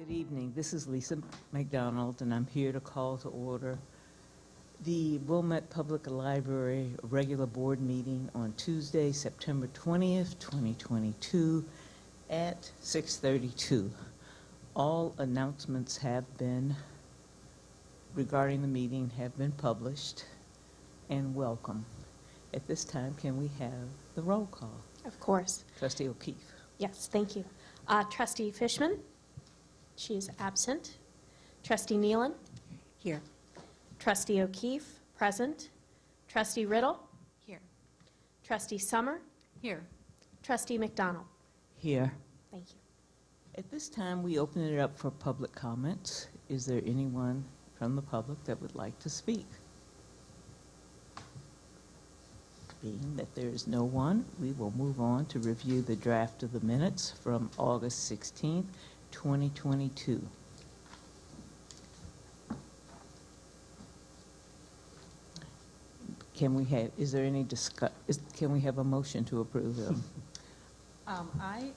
Good evening. This is Lisa McDonald, and I'm here to call to order the Wilmette Public Library regular board meeting on Tuesday, September 20th, 2022 at 6:32. All announcements regarding the meeting have been published, and welcome. At this time, can we have the roll call? Of course. Trustee O'Keefe. Yes, thank you. Trustee Fishman, she is absent. Trustee Nealon. Here. Trustee O'Keefe, present. Trustee Riddle. Here. Trustee Summer. Here. Trustee McDonald. Here. Thank you. At this time, we open it up for public comments. Is there anyone from the public that would like to speak? Being that there is no one, we will move on to review the draft of the minutes from August 16th, 2022. Can we have, is there any can we have a motion to approve them? I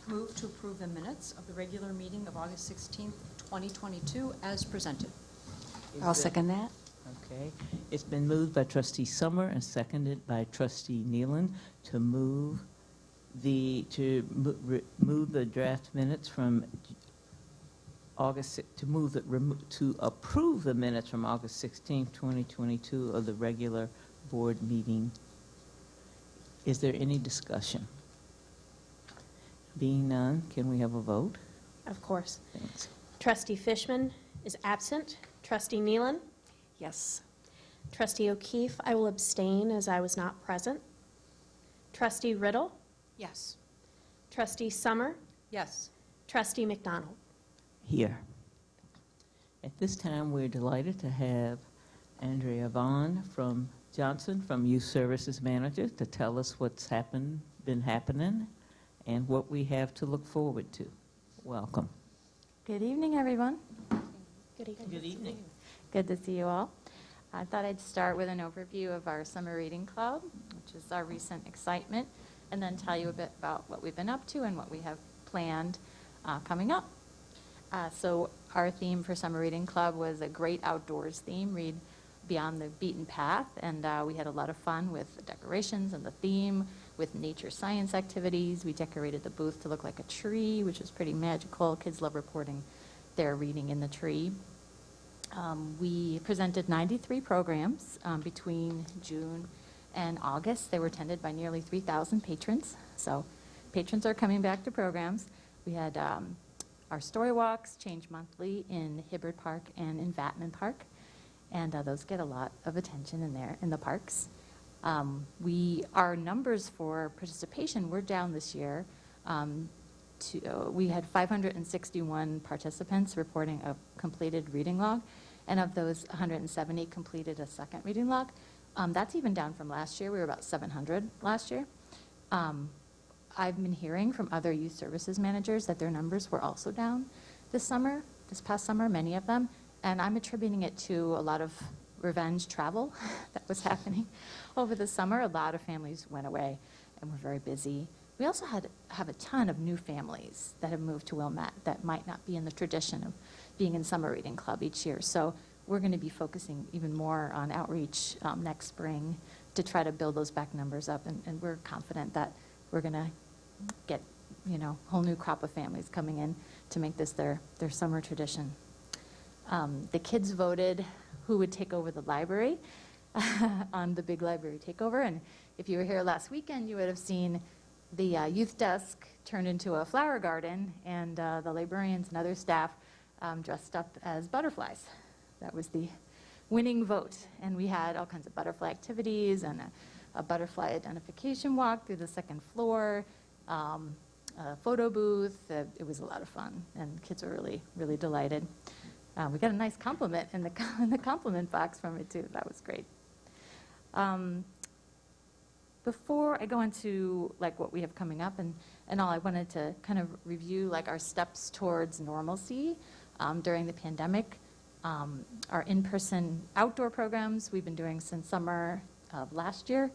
move to approve the minutes of the regular meeting of August 16th, 2022 as presented. I'll second that. Okay. It's been moved by Trustee Summer and seconded by Trustee Nealon to move the draft minutes from August, to approve the minutes from August 16th, 2022 of the regular board meeting. Is there any discussion? Being none, can we have a vote? Of course. Thanks. Trustee Fishman is absent. Trustee Nealon. Yes. Trustee O'Keefe, I will abstain as I was not present. Trustee Riddle. Yes. Trustee Summer. Yes. Trustee McDonald. Here. At this time, we're delighted to have Andrea Johnson from Youth Services Manager to tell us what's been happening and what we have to look forward to. Welcome. Good evening, everyone. Good evening. Good evening. Good to see you all. I thought I'd start with an overview of our Summer Reading Club, which is our recent excitement, and then tell you a bit about what we've been up to and what we have planned coming up. So our theme for Summer Reading Club was a great outdoors theme, read beyond the beaten path, and we had a lot of fun with the decorations and the theme, with nature science activities. We decorated the booth to look like a tree, which was pretty magical. Kids love reporting their reading in the tree. We presented 93 programs between June and August. They were attended by nearly 3,000 patrons. So patrons are coming back to programs. We had our story walks change monthly in Hibbard Park and in Vatman Park. And those get a lot of attention in the parks. Our numbers for participation were down this year. We had 561 participants reporting a completed reading log, and of those, 170 completed a second reading log. That's even down from last year. We were about 700 last year. I've been hearing from other youth services managers that their numbers were also down this past summer, many of them, and I'm attributing it to a lot of revenge travel that was happening over the summer. A lot of families went away and were very busy. We also have a ton of new families that have moved to Wilmette that might not be in the tradition of being in Summer Reading Club each year. So we're going to be focusing even more on outreach next spring to try to build those back numbers up, and we're confident that we're going to get a whole new crop of families coming in to make this their summer tradition. The kids voted who would take over the library on the big library takeover, and if you were here last weekend, you would have seen the youth desk turned into a flower garden, and the librarians and other staff dressed up as butterflies. That was the winning vote, and we had all kinds of butterfly activities and a butterfly identification walk through the second floor, a photo booth. It was a lot of fun, and kids were really, really delighted. We got a nice compliment in the compliment box from it too. That was great. Before I go into what we have coming up and all, I wanted to kind of review our steps towards normalcy during the pandemic. Our in-person outdoor programs we've been doing since summer of last year.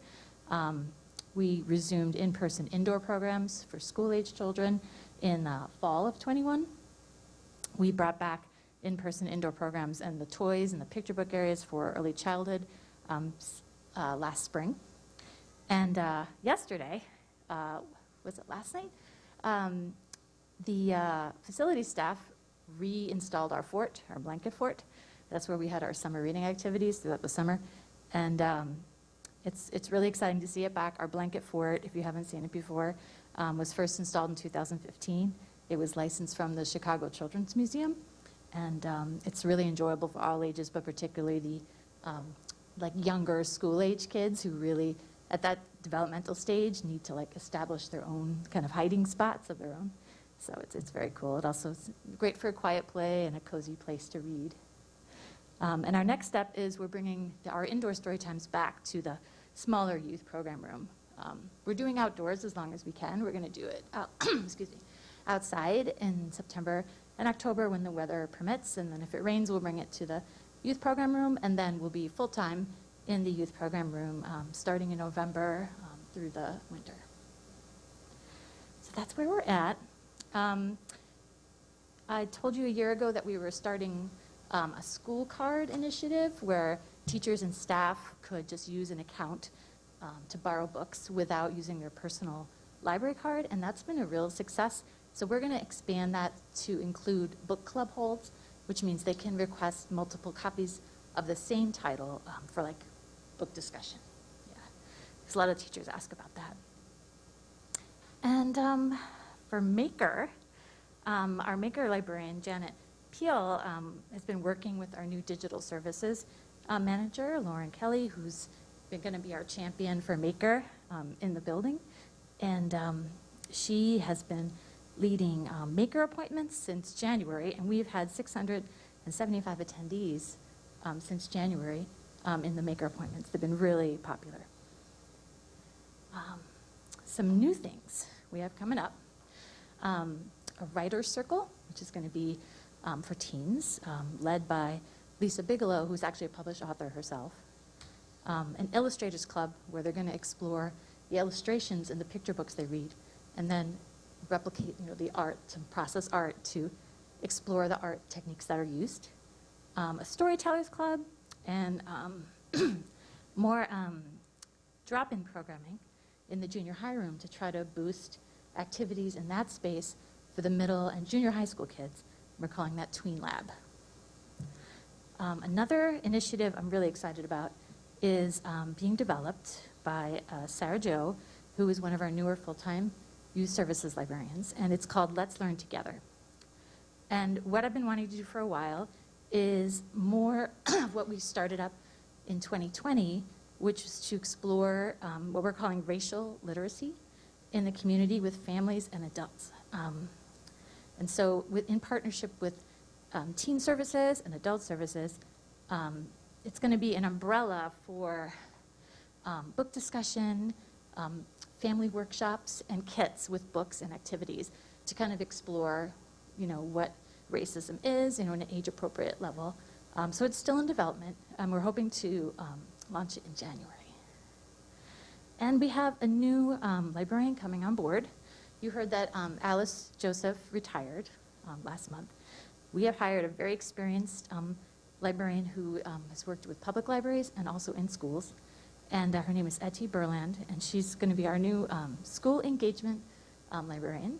We resumed in-person indoor programs for school-age children in fall of 21. We brought back in-person indoor programs and the toys and the picture book areas for early childhood last spring. And yesterday, was it last night? The facility staff reinstalled our fort, our blanket fort. That's where we had our summer reading activities throughout the summer. And it's really exciting to see it back. Our blanket fort, if you haven't seen it before, was first installed in 2015. It was licensed from the Chicago Children's Museum. And it's really enjoyable for all ages, but particularly the like younger school-age kids who really, at that developmental stage, need to like establish their own kind of hiding spots of their own. So it's very cool. It also is great for a quiet play and a cozy place to read. And our next step is we're bringing our indoor story times back to the smaller youth program room. We're doing outdoors as long as we can. We're going to do it excuse me, outside in September and October when the weather permits. And then if it rains, we'll bring it to the youth program room. And then we'll be full-time in the youth program room starting in November through the winter. So that's where we're at. I told you a year ago that we were starting a school card initiative where teachers and staff could just use an account to borrow books without using their personal library card, and that's been a real success. So we're going to expand that to include book club holds, which means they can request multiple copies of the same title for like book discussion. Yeah, because a lot of teachers ask about that. And for Maker, our Maker librarian, Janet Peel, has been working with our new digital services manager, Lauren Kelly, who's been going to be our champion for Maker in the building. And she has been leading Maker appointments since January, and we've had 675 attendees since January in the Maker appointments. They've been really popular. Some new things we have coming up. A writer's circle, which is going to be for teens, led by Lisa Bigelow, who's actually a published author herself. An illustrators club where they're going to explore the illustrations in the picture books they read, and then replicate, the art, and process art to explore the art techniques that are used. A storytellers club, and more drop-in programming in the junior high room to try to boost activities in that space for the middle and junior high school kids. We're calling that Tween Lab. Another initiative I'm really excited about is being developed by Sarah Jo, who is one of our newer full-time youth services librarians, and it's called Let's Learn Together. And what I've been wanting to do for a while is more of what we started up in 2020, which is to explore what we're calling racial literacy in the community with families and adults. And so in partnership with teen services and adult services, it's going to be an umbrella for book discussion, family workshops, and kits with books and activities to kind of explore, what racism is, in an age-appropriate level. So it's still in development, and we're hoping to launch it in January. And we have a new librarian coming on board. You heard that Alice Joseph retired last month. We have hired a very experienced librarian who has worked with public libraries and also in schools. And her name is Etty Berland, and she's going to be our new school engagement librarian.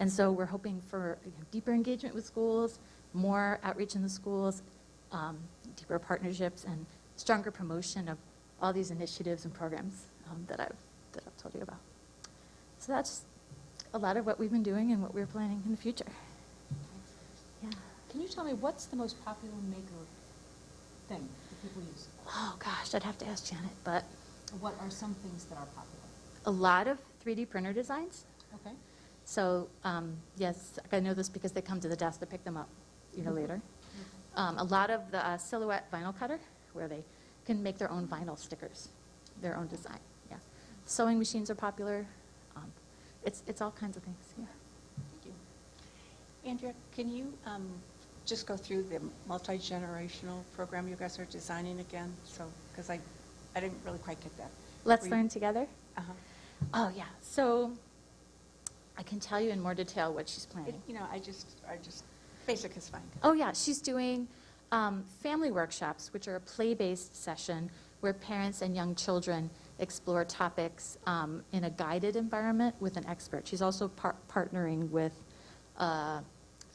And so we're hoping for deeper engagement with schools, more outreach in the schools, deeper partnerships, and stronger promotion of all these initiatives and programs that I've told you about. So that's a lot of what we've been doing and what we're planning in the future. Yeah. Can you tell me what's the most popular Maker thing that people use? Oh gosh, I'd have to ask Janet, but What are some things that are popular? a lot of 3D printer designs. Okay. So yes, I know this because they come to the desk to pick them up, later. A lot of the silhouette vinyl cutter, where they can make their own vinyl stickers, their own design. Yeah. Sewing machines are popular. It's all kinds of things. Yeah. Thank you. Andrea, can you just go through the multi-generational program you guys are designing again? So, because I didn't really quite get that. Let's learn together. Uh-huh. Oh yeah. So I can tell you in more detail what she's planning. I just Basic is fine. Oh, yeah, she's doing family workshops, which are a play-based session where parents and young children explore topics in a guided environment with an expert. She's also partnering with a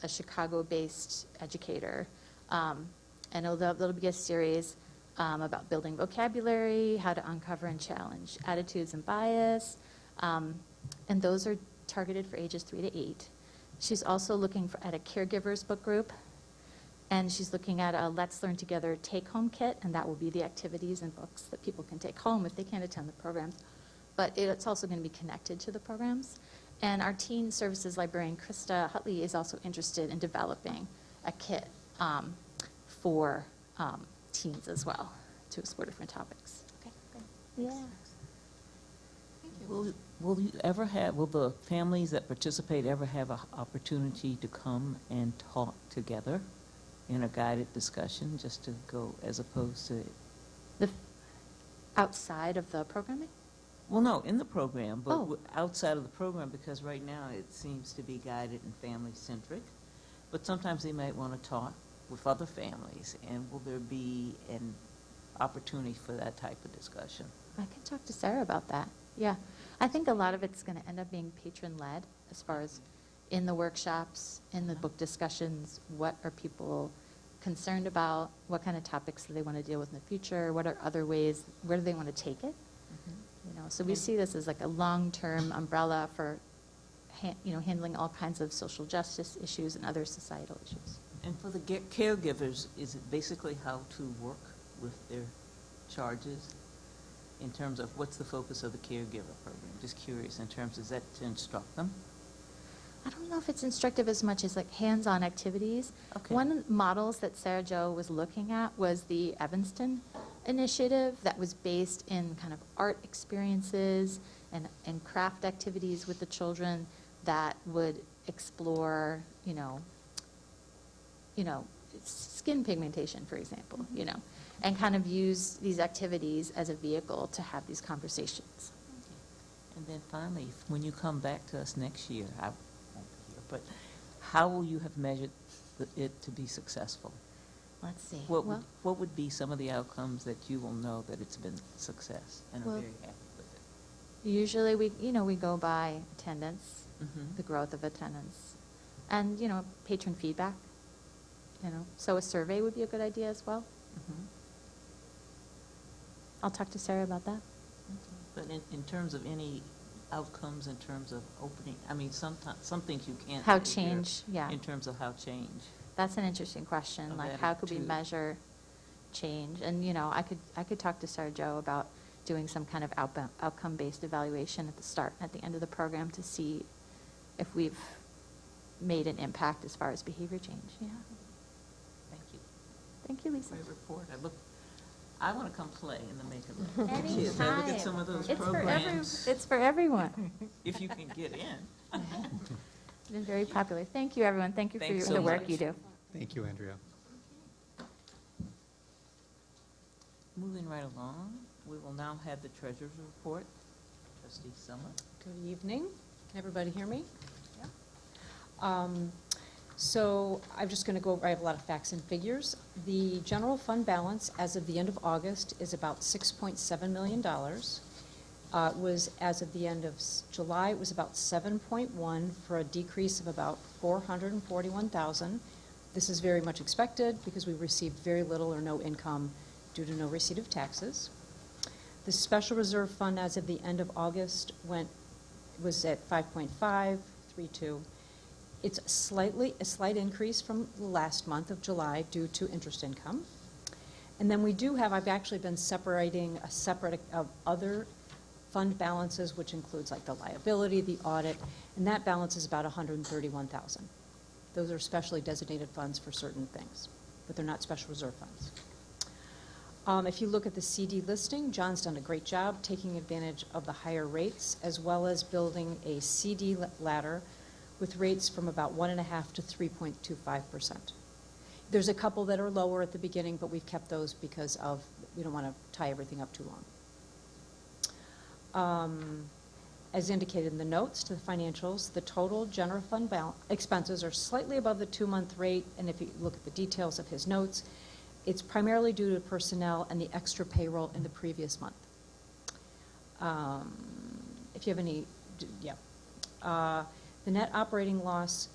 Chicago-based educator. And it'll be a series about building vocabulary, how to uncover and challenge attitudes and bias. And those are targeted for ages 3 to 8. She's also looking at a caregivers book group, and she's looking at a Let's Learn Together take-home kit, and that will be the activities and books that people can take home if they can't attend the programs. But it's also going to be connected to the programs. And our teen services librarian, Krista Hutley, is also interested in developing a kit for teens as well to explore different topics. Okay, great. Yeah. Will the families that participate ever have an opportunity to come and talk together in a guided discussion, just to go, as opposed to, Outside of the programming? well, no, in the program, but Oh. outside of the program, because right now it seems to be guided and family-centric, but sometimes they might want to talk with other families, and will there be an opportunity for that type of discussion? I can talk to Sarah about that. Yeah. I think a lot of it's going to end up being patron-led as far as in the workshops, in the book discussions, what are people concerned about, what kind of topics do they want to deal with in the future, what are other ways, where do they want to take it? You know, so we see this as like a long-term umbrella for handling all kinds of social justice issues and other societal issues. And for the caregivers, is it basically how to work with their charges in terms of what's the focus of the caregiver program? Just curious in terms, is that to instruct them? I don't know if it's instructive as much as like hands-on activities. Okay. One of the models that Sarah Jo was looking at was the Evanston initiative that was based in kind of art experiences and craft activities with the children that would explore, skin pigmentation, for example, and kind of use these activities as a vehicle to have these conversations. And then finally, when you come back to us next year, I won't be here, but how will you have measured it to be successful? Let's see. What would be some of the outcomes that you will know that it's been a success and are Well, very happy with it? Usually we go by attendance, Mhm. the growth of attendance, and, patron feedback, So a survey would be a good idea as well. Mhm. I'll talk to Sarah about that. But in terms of any outcomes, in terms of opening, I mean, sometimes, some things you can't. How say here change, yeah. In terms of how change. That's an interesting question, Of like how could we attitude. measure change? And, I could talk to Sarah Jo about doing some kind of outcome-based evaluation at the start, at the end of the program to see if we've made an impact as far as behavior change, yeah. Thank you. Thank you, Lisa. Great report. I want to come play in the makeup with the kids. Look Anytime. at some of those It's for programs. It's for everyone. If you can get in. It's been very popular. Thank you, everyone. Thank you for Thanks the so work much. you do. Thank you, Andrea. Moving right along, we will now have the treasurer's report. Trustee Summer. Good evening. Can everybody hear me? Yeah. So I'm just going to go over, I have a lot of facts and figures. The general fund balance as of the end of August is about $6.7 million. Was, as of the end of July, it was about 7.1 for a decrease of about 441,000. This is very much expected because we received very little or no income due to no receipt of taxes. The special reserve fund as of the end of August was at 5.532. It's a slight increase from the last month of July due to interest income. And then we do have, I've actually been separating a separate of other fund balances, which includes like the liability, the audit, and that balance is about 131,000. Those are specially designated funds for certain things, but they're not special reserve funds. If you look at the CD listing, John's done a great job taking advantage of the higher rates, as well as building a CD ladder with rates from about 1.5% to 3.25%. There's a couple that are lower at the beginning, but we've kept those because we don't want to tie everything up too long. As indicated in the notes to the financials, the total general fund expenses are slightly above the 2-month rate, and if you look at the details of his notes, it's primarily due to personnel and the extra payroll in the previous month. If you have any, the net operating loss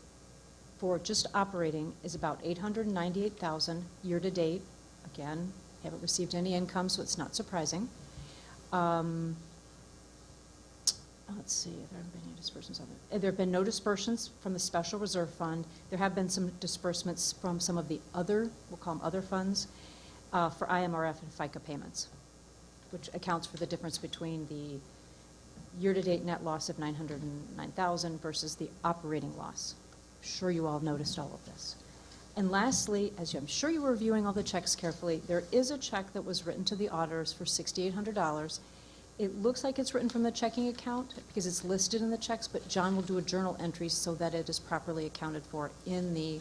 for just operating is about $898,000 year-to-date. Again, haven't received any income, so it's not surprising. Let's see, if there have been any disbursements on it. There have been no disbursements from the Special Reserve Fund. There have been some disbursements from some of the other, we'll call them other funds, for IMRF and FICA payments, which accounts for the difference between the year-to-date net loss of $909,000 versus the operating loss. I'm sure you all noticed all of this. And lastly, as I'm sure you were reviewing all the checks carefully, there is a check that was written to the auditors for $6,800. It looks like it's written from the checking account because it's listed in the checks, but John will do a journal entry so that it is properly accounted for in the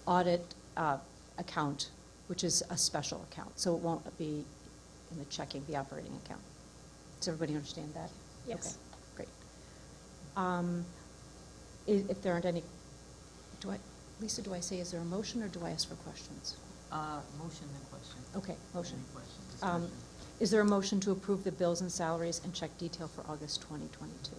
audit account, which is a special account. So it won't be in the checking, the operating account. Does everybody understand that? Yes. Okay, great. If there aren't any, Lisa, do I say, is there a motion or do I ask for questions? Motion and question. Okay, motion. Any questions, discussion? Is there a motion to approve the bills and salaries and check detail for August 2022?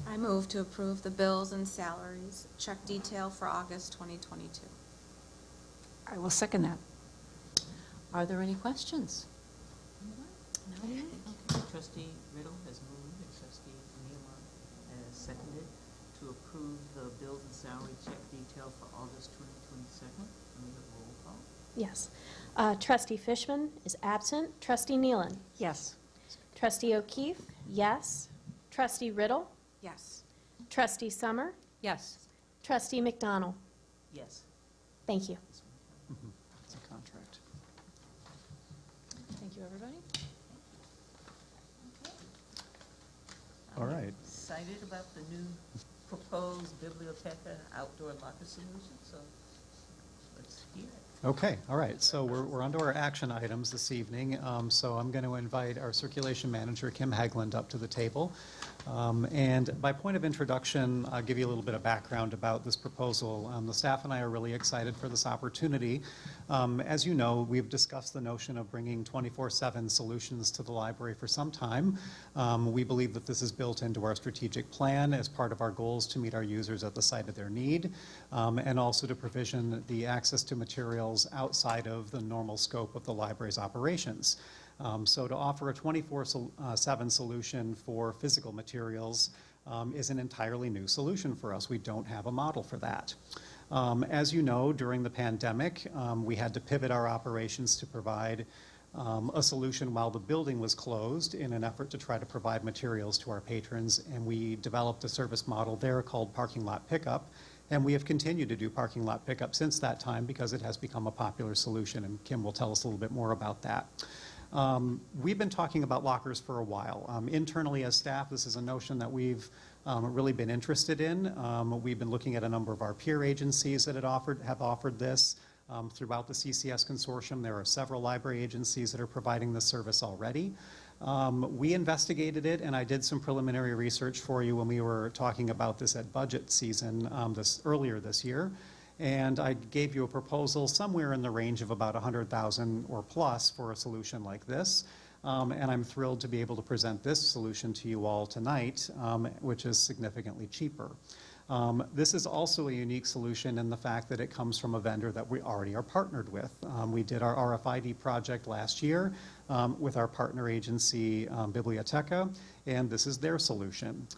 I move to approve the bills and salaries, check detail for August 2022. I will second that. Are there any questions? No? Okay, Trustee Riddle has moved and Trustee Nealon has seconded to approve the bills and salary check detail for August 2022. Can we have a roll call? Yes. Trustee Fishman is absent. Trustee Nealon. Yes. Trustee O'Keefe, yes. Trustee Riddle. Yes. Trustee Summer. Yes. Trustee McDonald. Yes. Thank you. It's a contract. Thank you, everybody. All right. Excited about the new proposed Biblioteca outdoor locker solution, so let's hear it. Okay, all right. So we're on to our action items this evening. So I'm going to invite our circulation manager, Kim Heglin, up to the table. And by point of introduction, I'll give you a little bit of background about this proposal. The staff and I are really excited for this opportunity. As you know, we've discussed the notion of bringing 24/7 solutions to the library for some time. We believe that this is built into our strategic plan as part of our goals to meet our users at the site of their need, and also to provision the access to materials outside of the normal scope of the library's operations. So to offer a 24/7 solution for physical materials is an entirely new solution for us. We don't have a model for that. As you know, during the pandemic, we had to pivot our operations to provide a solution while the building was closed in an effort to try to provide materials to our patrons, and we developed a service model there called parking lot pickup. And we have continued to do parking lot pickup since that time because it has become a popular solution, and Kim will tell us a little bit more about that. We've been talking about lockers for a while. Internally as staff, this is a notion that we've really been interested in. We've been looking at a number of our peer agencies that have offered this. Throughout the CCS consortium, there are several library agencies that are providing this service already. We investigated it, and I did some preliminary research for you when we were talking about this at budget season earlier this year. And I gave you a proposal somewhere in the range of about $100,000 or plus for a solution like this. And I'm thrilled to be able to present this solution to you all tonight, which is significantly cheaper. This is also a unique solution in the fact that it comes from a vendor that we already are partnered with. We did our RFID project last year with our partner agency, Biblioteca, and this is their solution.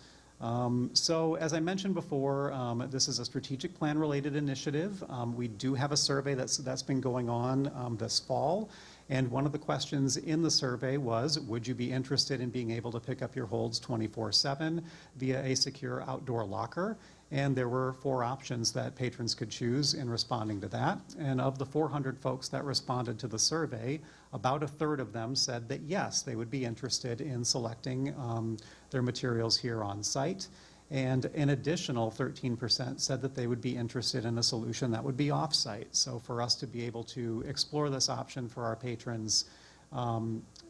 So as I mentioned before, this is a strategic plan related initiative. We do have a survey that's been going on this fall. And one of the questions in the survey was, would you be interested in being able to pick up your holds 24/7 via a secure outdoor locker? And there were 4 options that patrons could choose in responding to that. And of the 400 folks that responded to the survey, about 1/3 of them said that yes, they would be interested in selecting their materials here on site. And an additional 13% said that they would be interested in a solution that would be off-site. So for us to be able to explore this option for our patrons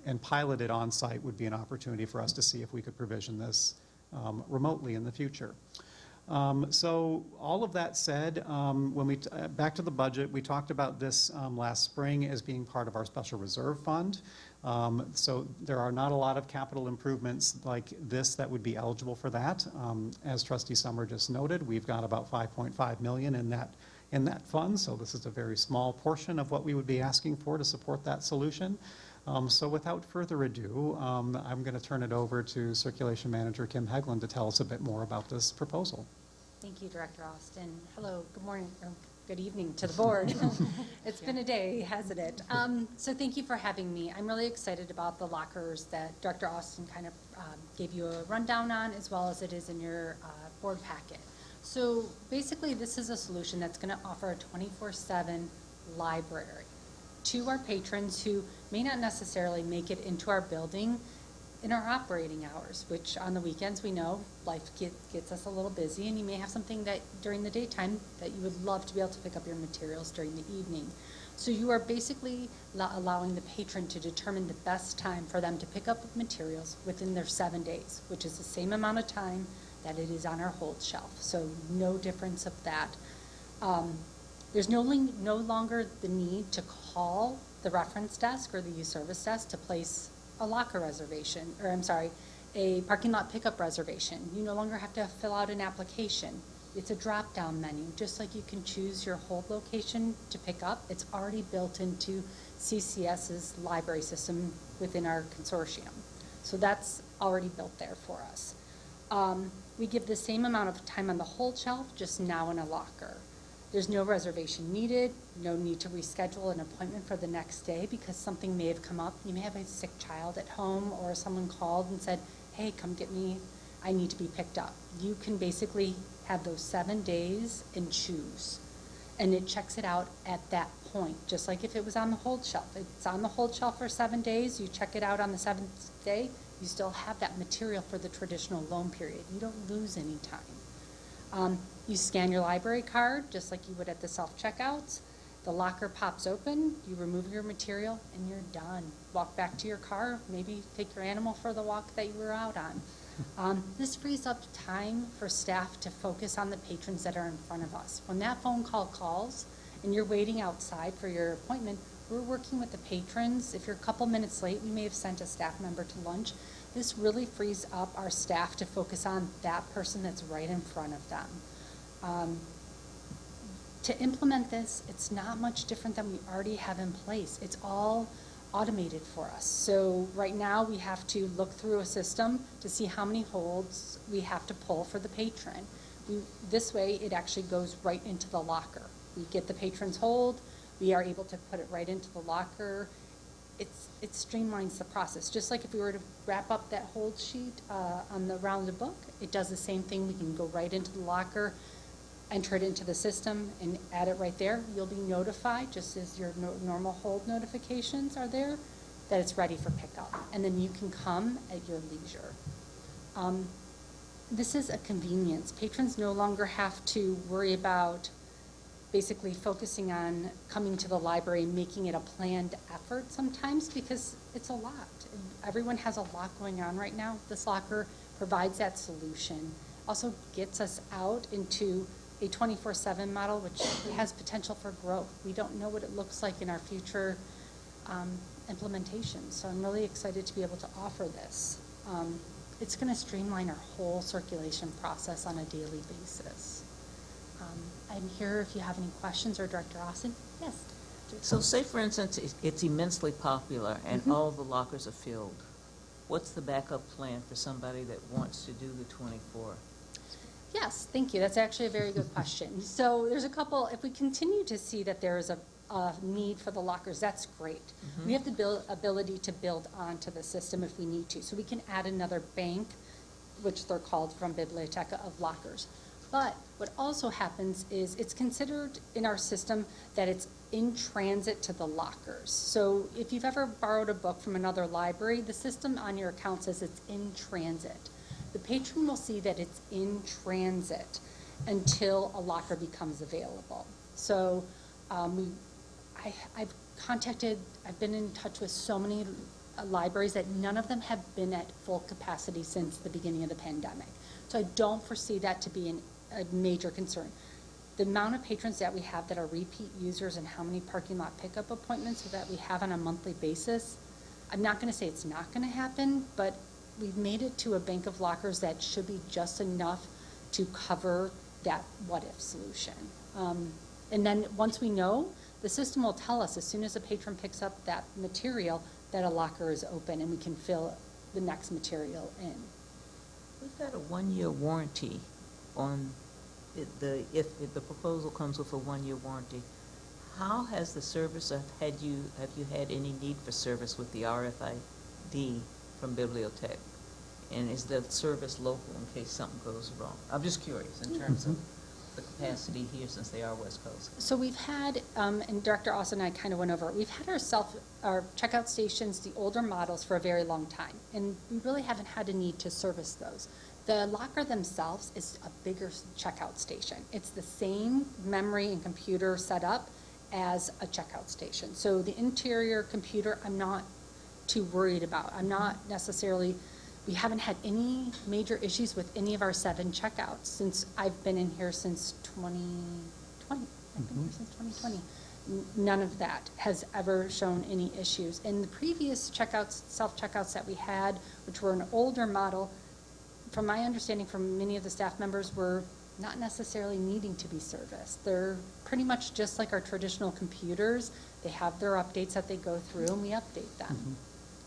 and piloted on-site would be an opportunity for us to see if we could provision this remotely in the future. So all of that said, when we, back to the budget, we talked about this last spring as being part of our special reserve fund. So there are not a lot of capital improvements like this that would be eligible for that. As Trustee Summer just noted, we've got about $5.5 million in that fund, so this is a very small portion of what we would be asking for to support that solution. So without further ado, I'm going to turn it over to Circulation Manager Kim Heglin to tell us a bit more about this proposal. Thank you, Director Austin. Hello, good morning, or good evening to the board. It's been a day, hasn't it? So thank you for having me. I'm really excited about the lockers that Director Austin kind of gave you a rundown on, as well as it is in your board packet. So basically, this is a solution that's going to offer a 24/7 library to our patrons who may not necessarily make it into our building in our operating hours, which on the weekends we know life gets us a little busy, and you may have something that during the daytime that you would love to be able to pick up your materials during the evening. So you are basically allowing the patron to determine the best time for them to pick up materials within their 7 days, which is the same amount of time that it is on our hold shelf. So no difference of that. There's no longer the need to call the reference desk or the youth service desk to place a locker reservation, or I'm sorry, a parking lot pickup reservation. You no longer have to fill out an application. It's a drop-down menu. Just like you can choose your hold location to pick up, it's already built into CCS's library system within our consortium. So that's already built there for us. We give the same amount of time on the hold shelf, just now in a locker. There's no reservation needed, no need to reschedule an appointment for the next day because something may have come up. You may have a sick child at home, or someone called and said, hey, come get me, I need to be picked up. You can basically have those 7 days and choose. And it checks it out at that point, just like if it was on the hold shelf. It's on the hold shelf for 7 days, you check it out on the 7th day, you still have that material for the traditional loan period. You don't lose any time. You scan your library card, just like you would at the self-checkouts. The locker pops open, you remove your material, and you're done. Walk back to your car, maybe take your animal for the walk that you were out on. This frees up time for staff to focus on the patrons that are in front of us. When that phone call calls and you're waiting outside for your appointment, we're working with the patrons. If you're a couple minutes late, we may have sent a staff member to lunch. This really frees up our staff to focus on that person that's right in front of them. To implement this, it's not much different than we already have in place. It's all automated for us. So right now we have to look through a system to see how many holds we have to pull for the patron. This way it actually goes right into the locker. We get the patron's hold, we are able to put it right into the locker. It streamlines the process. Just like if we were to wrap up that hold sheet on the rounded book, it does the same thing. We can go right into the locker, enter it into the system, and add it right there. You'll be notified, just as your normal hold notifications are there, that it's ready for pickup. And then you can come at your leisure. This is a convenience. Patrons no longer have to worry about basically focusing on coming to the library and making it a planned effort sometimes, because it's a lot. Everyone has a lot going on right now. This locker provides that solution. Also gets us out into a 24/7 model, which has potential for growth. We don't know what it looks like in our future implementation, so I'm really excited to be able to offer this. It's going to streamline our whole circulation process on a daily basis. I'm here if you have any questions, or Director Austin. Yes. So say, for instance, it's immensely popular and all the lockers are filled. What's the backup plan for somebody that wants to do the 24? Yes, thank you. That's actually a very good question. So there's a couple, if we continue to see that there is a need for the lockers, that's great. We have the ability to build onto the system if we need to. So we can add another bank, which they're called from Biblioteca, of lockers. But what also happens is it's considered in our system that it's in transit to the lockers. So if you've ever borrowed a book from another library, the system on your account says it's in transit. The patron will see that it's in transit until a locker becomes available. So I've been in touch with so many libraries that none of them have been at full capacity since the beginning of the pandemic. So I don't foresee that to be a major concern. The amount of patrons that we have that are repeat users and how many parking lot pickup appointments that we have on a monthly basis, I'm not going to say it's not going to happen, but we've made it to a bank of lockers that should be just enough to cover that what-if solution. And then once we know, the system will tell us as soon as a patron picks up that material that a locker is open and we can fill the next material in. We've got a one-year warranty on if the proposal comes with a one-year warranty. How has the service, have you had any need for service with the RFID from Bibliotech? And is the service local in case something goes wrong? I'm just curious in terms of the capacity here since they are West Coast. So we've had, and Director Austin and I kind of went over it, we've had our checkout stations, the older models, for a very long time, and we really haven't had a need to service those. The locker themselves is a bigger checkout station. It's the same memory and computer setup as a checkout station. So the interior computer, I'm not too worried about. I'm not necessarily, we haven't had any major issues with any of our 7 checkouts since I've been in here since 2020. I've been here since 2020. None of that has ever shown any issues. In the previous checkouts, self-checkouts that we had, which were an older model, from my understanding from many of the staff members, were not necessarily needing to be serviced. They're pretty much just like our traditional computers. They have their updates that they go through and we update them.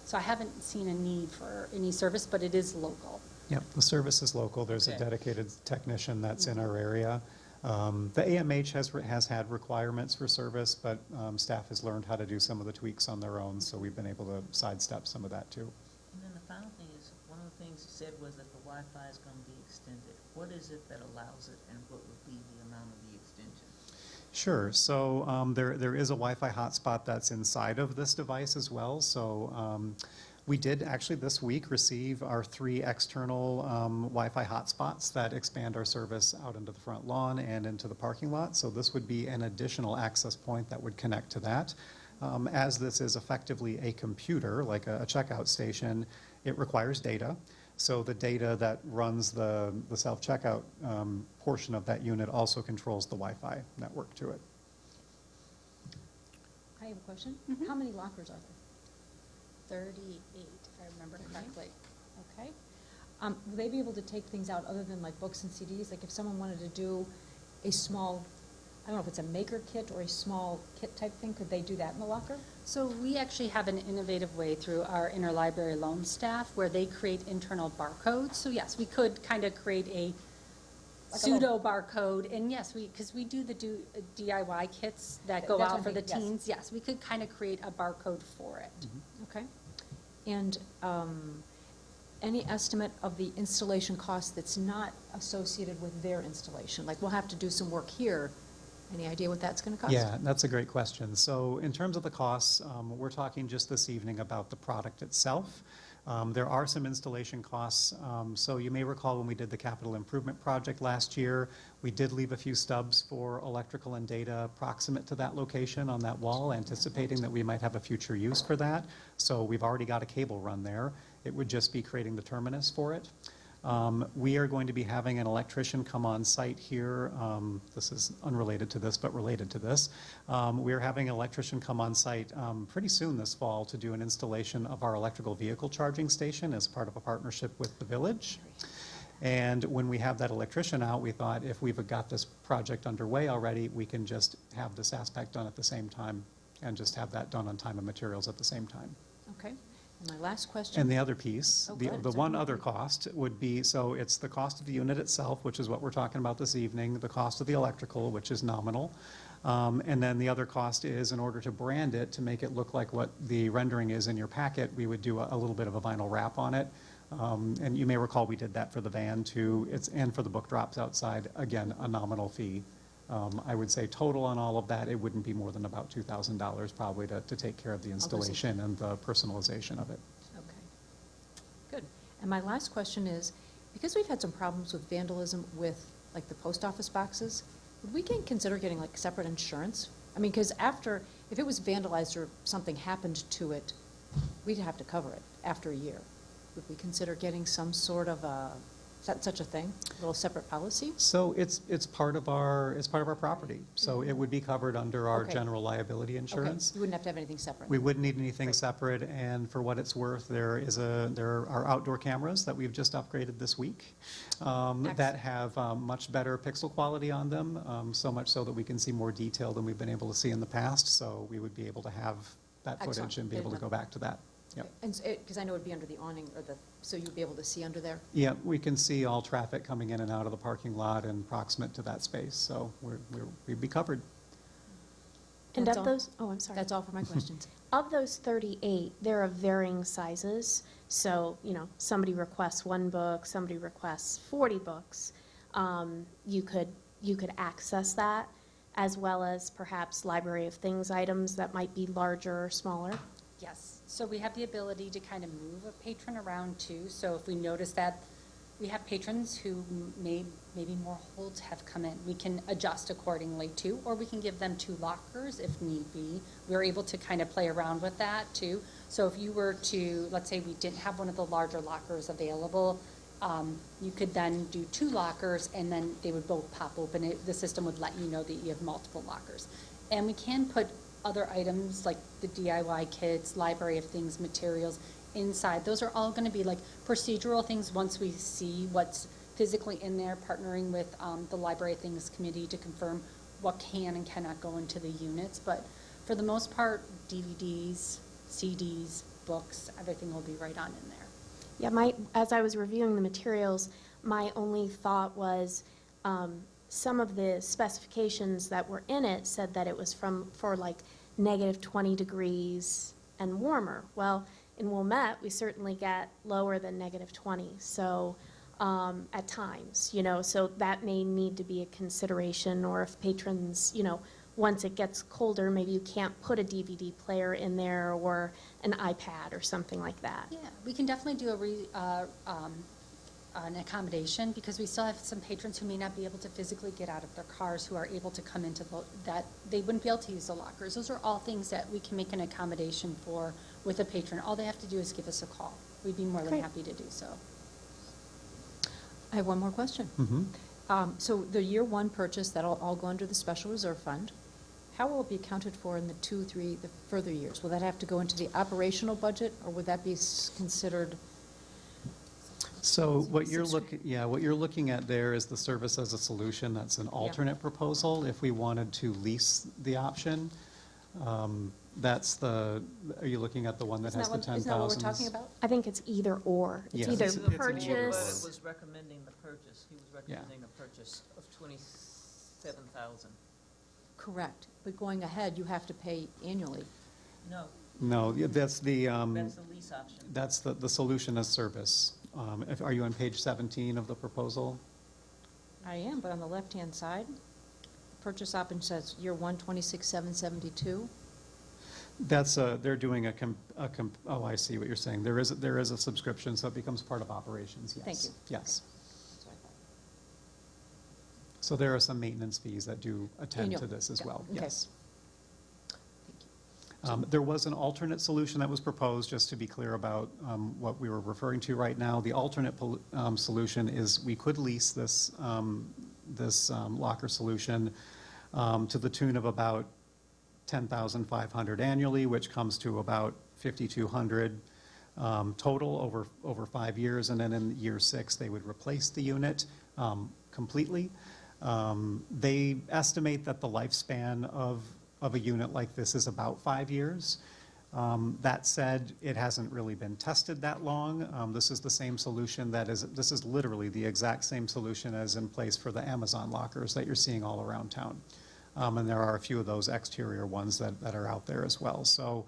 So I haven't seen a need for any service, but it is local. Yep, the service is local. There's a Okay. dedicated technician that's in our area. The AMH has had requirements for service, but staff has learned how to do some of the tweaks on their own, so we've been able to sidestep some of that too. And then the final thing is, one of the things you said was that the Wi-Fi is going to be extended. What is it that allows it, and what would be the amount of the extension? Sure. So there is a Wi-Fi hotspot that's inside of this device as well. So we did actually this week receive our 3 external Wi-Fi hotspots that expand our service out into the front lawn and into the parking lot. So this would be an additional access point that would connect to that. As this is effectively a computer, like a checkout station, it requires data. So the data that runs the self-checkout portion of that unit also controls the Wi-Fi network to it. I have a question. How many lockers are there? 38, if I remember correctly. Okay. Will they be able to take things out other than like books and CDs? Like if someone wanted to do a small, I don't know if it's a maker kit or a small kit type thing, could they do that in the locker? So we actually have an innovative way through our interlibrary loan staff where they create internal barcodes. So yes, we could kind of create a Like a pseudo barcode, and yes, because we do the DIY kits that go That's out what for I the think, yes. teens. Yes, we could kind of create a barcode for it. Okay. And any estimate of the installation cost that's not associated with their installation? Like, we'll have to do some work here. Any idea what that's going to cost? Yeah, that's a great question. So in terms of the costs, we're talking just this evening about the product itself. There are some installation costs. So you may recall when we did the capital improvement project last year, we did leave a few stubs for electrical and data proximate to that location on that wall, anticipating that we might have a future use for that. So we've already got a cable run there. It would just be creating the terminus for it. We are going to be having an electrician come on site here. This is unrelated to this, but related to this. We're having an electrician come on site pretty soon this fall to do an installation of our electrical vehicle charging station as part of a partnership with the village. And when we have that electrician out, we thought if we've got this project underway already, we can just have this aspect done at the same time and just have that done on time and materials at the same time. Okay. And my last question. And the other piece, Oh, the go ahead, the sorry. one other cost would be, so it's the cost of the unit itself, which is what we're talking about this evening, the cost of the electrical, which is nominal. And then the other cost is, in order to brand it, to make it look like what the rendering is in your packet, we would do a little bit of a vinyl wrap on it. And you may recall we did that for the van too, and for the book drops outside, again, a nominal fee. I would say total on all of that, it wouldn't be more than about $2,000 probably to take care of the installation and the personalization of it. Okay. Good. And my last question is, because we've had some problems with vandalism with like the post office boxes, would we consider getting like separate insurance? I mean, because if it was vandalized or something happened to it, we'd have to cover it after a year. Would we consider getting some sort of such a thing, a little separate policy? So it's part of our property. So it would be covered under our Okay. general liability insurance. Okay, you wouldn't have to have anything separate? We wouldn't need anything Right. separate, and for what it's worth, there are outdoor cameras that we've just upgraded this week that have much better pixel quality on them, so much so that we can see more detail than we've been able to see in the past, so we would be able to have that Excellent. footage and be able to go back to that. Yep. And, because I know it'd be under the awning, or so you'd be able to see under there? Yeah, we can see all traffic coming in and out of the parking lot and proximate to that space, so we'd be covered. And That's of all? those, oh, I'm sorry. That's all for my questions. Of those 38, there are varying sizes. So, somebody requests 1 book, somebody requests 40 books. You could access that, as well as perhaps library of things items that might be larger or smaller. Yes, so we have the ability to kind of move a patron around too. So if we notice that we have patrons who maybe more holds have come in, we can adjust accordingly too, or we can give them 2 lockers if need be. We're able to kind of play around with that too. So if you were to, let's say we didn't have one of the larger lockers available, you could then do 2 lockers and then they would both pop open. The system would let you know that you have multiple lockers. And we can put other items like the DIY kits, library of things, materials inside. Those are all going to be like procedural things once we see what's physically in there, partnering with the Library of Things Committee to confirm what can and cannot go into the units. But for the most part, DVDs, CDs, books, everything will be right on in there. Yeah, as I was reviewing the materials, my only thought was some of the specifications that were in it said that it was for like -20 degrees and warmer. Well, in Wilmette, we certainly get lower than -20, so at times, so that may need to be a consideration, or if patrons, once it gets colder, maybe you can't put a DVD player in there or an iPad or something like that. Yeah, we can definitely do an accommodation, because we still have some patrons who may not be able to physically get out of their cars, who are able to come into that they wouldn't be able to use the lockers. Those are all things that we can make an accommodation for with a patron. All they have to do is give us a call. We'd be more than Great. happy to do so. I have one more question. Mm-hmm. So the year 1 purchase, that'll all go under the special reserve fund. How will it be accounted for in the 2, 3, the further years? Will that have to go into the operational budget, or would that be considered? So what you're looking at there is the service as a solution. That's an alternate proposal. If we wanted to lease the option, are you looking at the one that has the 10,000? Isn't that what we're talking about? I think it's either or. It's Yes. either It's an purchase. was recommending the purchase. He was recommending a purchase of 27,000. Correct. But going ahead, you have to pay annually. No, No, that's the, that's the lease option. that's the solution as service. Are you on page 17 of the proposal? I am, but on the left-hand side, purchase option says year 1, 26,772. That's, they're doing oh, I see what you're saying. There is a subscription, so it becomes part of operations, yes. Thank you. Yes. That's what I thought. So there are some maintenance fees that do attend Annual. to this as Yeah, well, okay. yes. Thank you. There was an alternate solution that was proposed, just to be clear about what we were referring to right now. The alternate solution is we could lease this locker solution to the tune of about $10,500 annually, which comes to about $5,200 total over 5 years. And then in year 6, they would replace the unit completely. They estimate that the lifespan of a unit like this is about 5 years. That said, it hasn't really been tested that long. This is the same solution this is literally the exact same solution as in place for the Amazon lockers that you're seeing all around town. And there are a few of those exterior ones that are out there as well. So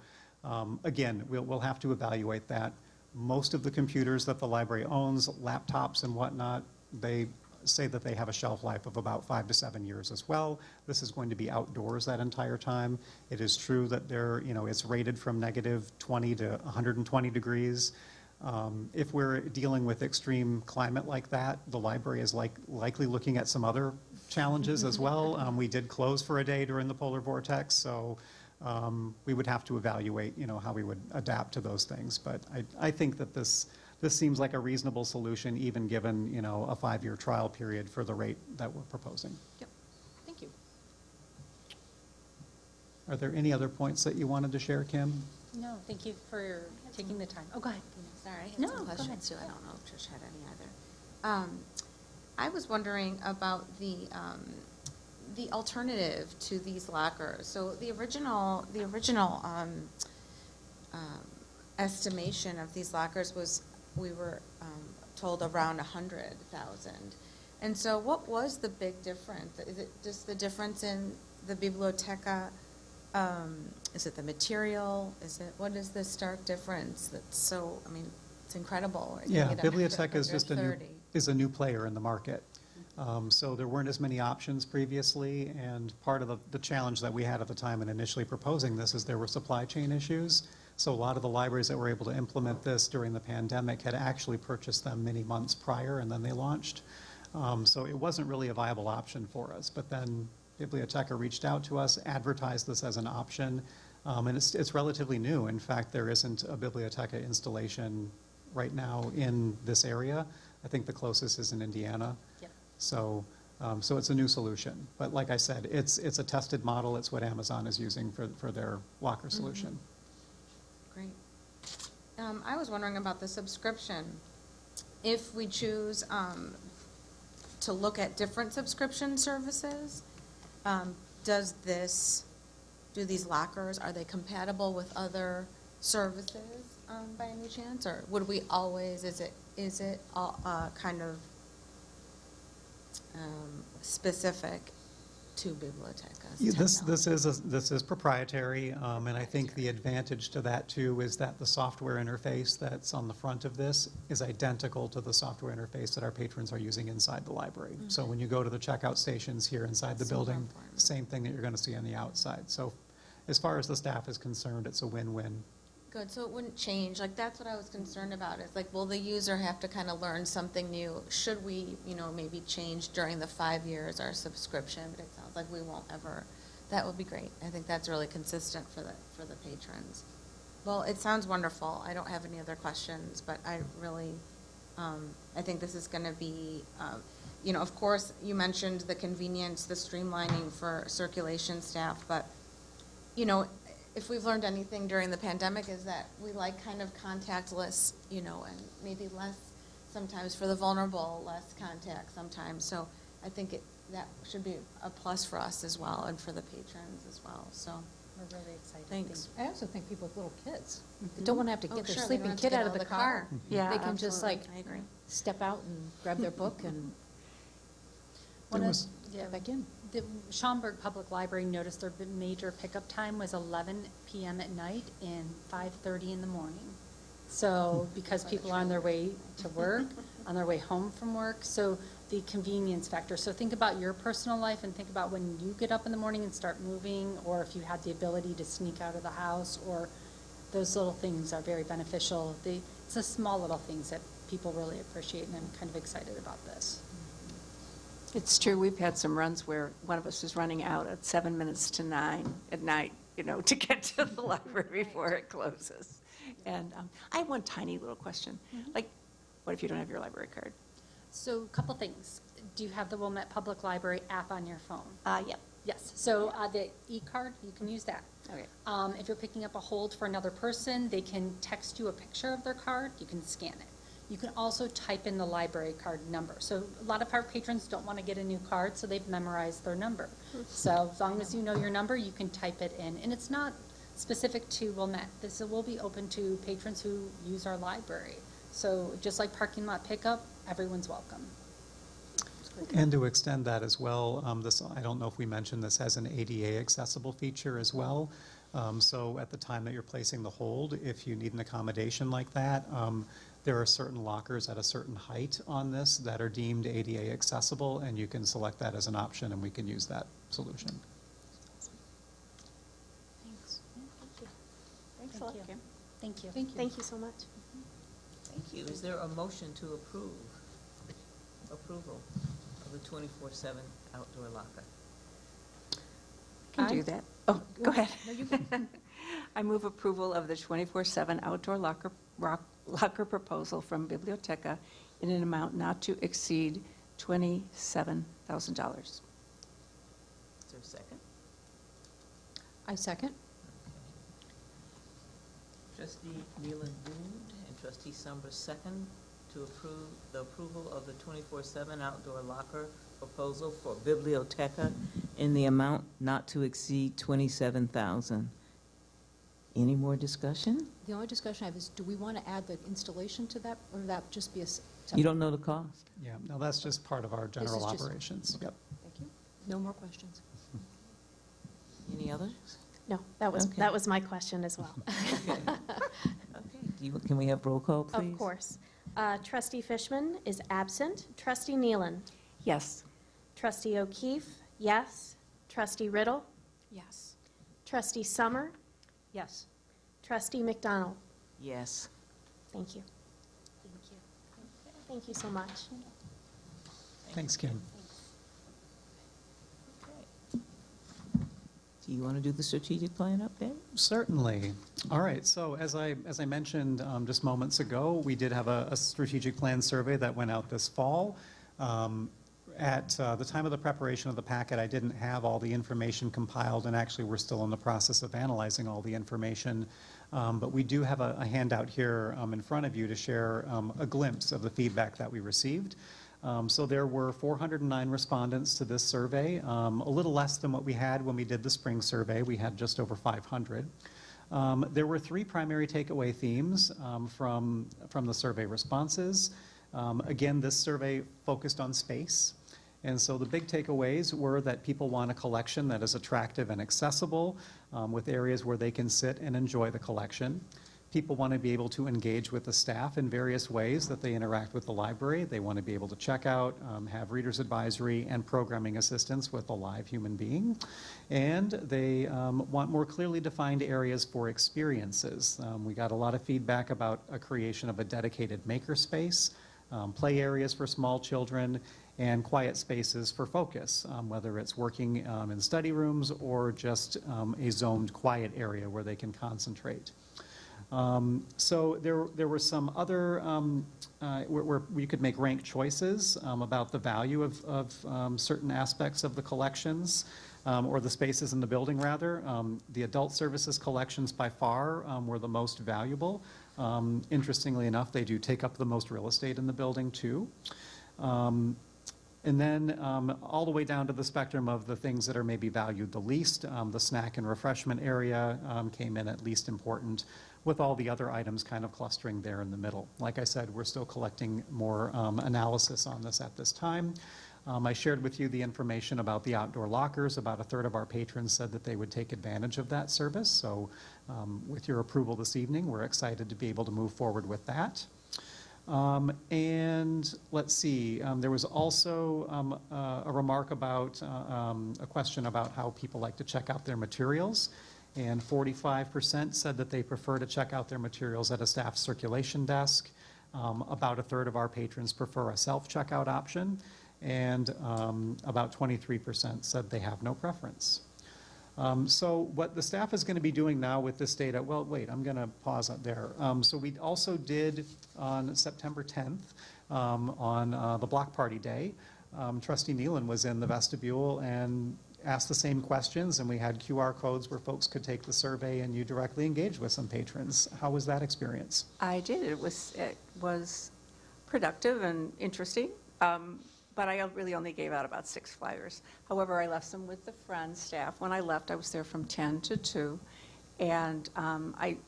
again, we'll have to evaluate that. Most of the computers that the library owns, laptops and whatnot, they say that they have a shelf life of about 5 to 7 years as well. This is going to be outdoors that entire time. It is true that it's rated from -20 to 120 degrees. If we're dealing with extreme climate like that, the library is likely looking at some other challenges as well. We did close for a day during the polar vortex, so we would have to evaluate, how we would adapt to those things. But I think that this seems like a reasonable solution, even given, a 5-year trial period for the rate that we're proposing. Yep, thank you. Are there any other points that you wanted to share, Kim? No, thank you for taking the time. Oh, go ahead. Sorry, I had No, some go questions too. ahead. I don't know if Trish had any either. I was wondering about the alternative to these lockers. So the original estimation of these lockers was, we were told around 100,000. And so what was the big difference? Is it just the difference in the biblioteca? Is it the material? What is the stark difference that's so, it's incredible. Yeah, Biblioteca is just a 30. new player in the market. So there weren't as many options previously, and part of the challenge that we had at the time in initially proposing this is there were supply chain issues. So a lot of the libraries that were able to implement this during the pandemic had actually purchased them many months prior, and then they launched. So it wasn't really a viable option for us. But then Biblioteca reached out to us, advertised this as an option, and it's relatively new. In fact, there isn't a Biblioteca installation right now in this area. I think the closest is in Indiana. Yep. So it's a new solution. But like I said, it's a tested model. It's what Amazon is using for their locker solution. Great. I was wondering about the subscription. If we choose to look at different subscription services, do these lockers, are they compatible with other services by any chance? Or would we always, is it kind of specific to bibliotecas? This is proprietary, and I think the advantage to that too is that the software interface that's on the front of this is identical to the software interface that our patrons are using inside the library. So when you go to the checkout stations here inside the Super building, important. same thing that you're going to see on the outside. So as far as the staff is concerned, it's a win-win. Good, so it wouldn't change, that's what I was concerned about, is will the user have to kind of learn something new? Should we, maybe change during the 5 years our subscription? But it sounds like we won't ever. That would be great. I think that's really consistent for the patrons. Well, it sounds wonderful. I don't have any other questions, but I really, I think this is going to be, of course, you mentioned the convenience, the streamlining for circulation staff, but, if we've learned anything during the pandemic is that we like kind of contactless, and maybe less sometimes for the vulnerable, less contact sometimes. So I think that should be a plus for us as well and for the patrons as well. So We're really excited. thanks. I also think people with little kids that don't want to have to Oh, get their sure, they sleeping don't have to kid get out of the car. Yeah, They can just absolutely. I agree. step out and grab their book and There was- get back in. The Schaumburg Public Library noticed their major pickup time was 11 p.m. at night and 5:30 in the morning. So, because people are on their way to work, on their way home from work, so the convenience factor. So think about your personal life and think about when you get up in the morning and start moving, or if you had the ability to sneak out of the house, or those little things are very beneficial. It's the small little things that people really appreciate, and I'm kind of excited about this. It's true, we've had some runs where one of us is running out at 7 minutes to 9 at night, to get to the library before it closes. And I have one tiny little question. What if you don't have your library card? So, a couple things. Do you have the Wilmette Public Library app on your phone? Yep. Yes, so the e-card, you can use that. Okay. If you're picking up a hold for another person, they can text you a picture of their card, you can scan it. You can also type in the library card number. So a lot of our patrons don't want to get a new card, so they've memorized their number. So as long as you know your number, you can type it in. And it's not specific to Wilmette. This will be open to patrons who use our library. So just like parking lot pickup, everyone's welcome. And to extend that as well, I don't know if we mentioned this has an ADA accessible feature as well. So at the time that you're placing the hold, if you need an accommodation like that, there are certain lockers at a certain height on this that are deemed ADA accessible, and you can select that as an option, and we can use that solution. Thanks. Thanks a lot, Kim. Thank you. Thank you. Thank you so much. Thank you. Is there a motion to approval of the 24/7 outdoor locker? can do Aye. that. Oh, go ahead. No, you go. I move approval of the 24/7 outdoor locker proposal from Biblioteca in an amount not to exceed $27,000. Is there a second? I second. Trustee Nealon moved and trustee Summers second to approve the approval of the 24/7 outdoor locker proposal for Biblioteca in the amount not to exceed $27,000. Any more discussion? The only discussion I have is, do we want to add the installation to that, or would that just be a? You don't know the cost? Yeah, no, that's just part of our general is just- operations. Yep. Thank you. No more questions. Any others? No, Okay. that was my question as well. Okay. Can we have roll call, please? Of course. Trustee Fishman is absent. Trustee Nealon. Yes. Trustee O'Keefe, yes. Trustee Riddle. Yes. Trustee Summer. Yes. Trustee McDonald. Yes. Thank you. Thank you. Thank you so much. Thanks, Kim. Do you want to do the strategic plan update? Certainly. All right, so as I mentioned just moments ago, we did have a strategic plan survey that went out this fall. At the time of the preparation of the packet, I didn't have all the information compiled, and actually we're still in the process of analyzing all the information. But we do have a handout here in front of you to share a glimpse of the feedback that we received. So there were 409 respondents to this survey, a little less than what we had when we did the spring survey. We had just over 500. There were 3 primary takeaway themes from the survey responses. Again, this survey focused on space. And so the big takeaways were that people want a collection that is attractive and accessible, with areas where they can sit and enjoy the collection. People want to be able to engage with the staff in various ways that they interact with the library. They want to be able to check out, have reader's advisory and programming assistance with a live human being. And they want more clearly defined areas for experiences. We got a lot of feedback about a creation of a dedicated makerspace, play areas for small children, and quiet spaces for focus, whether it's working in study rooms or just a zoned quiet area where they can concentrate. So there were some other, where we could make ranked choices about the value of certain aspects of the collections, or the spaces in the building, rather. The adult services collections by far were the most valuable. Interestingly enough, they do take up the most real estate in the building, too. And then all the way down to the spectrum of the things that are maybe valued the least. The snack and refreshment area came in at least important, with all the other items kind of clustering there in the middle. Like I said, we're still collecting more analysis on this at this time. I shared with you the information about the outdoor lockers. About a third of our patrons said that they would take advantage of that service. So with your approval this evening, we're excited to be able to move forward with that. And let's see, there was also a remark about, a question about how people like to check out their materials. And 45% said that they prefer to check out their materials at a staff circulation desk. About a third of our patrons prefer a self-checkout option. And about 23% said they have no preference. So what the staff is going to be doing now with this data, well, wait, I'm going to pause it there. So we also did on September 10th, on the Block Party Day, Trustee Nealon was in the vestibule and asked the same questions, and we had QR codes where folks could take the survey and you directly engage with some patrons. How was that experience? I did. It was productive and interesting. But I really only gave out about 6 flyers. However, I left some with the Friends staff. When I left, I was there from 10 to 2, and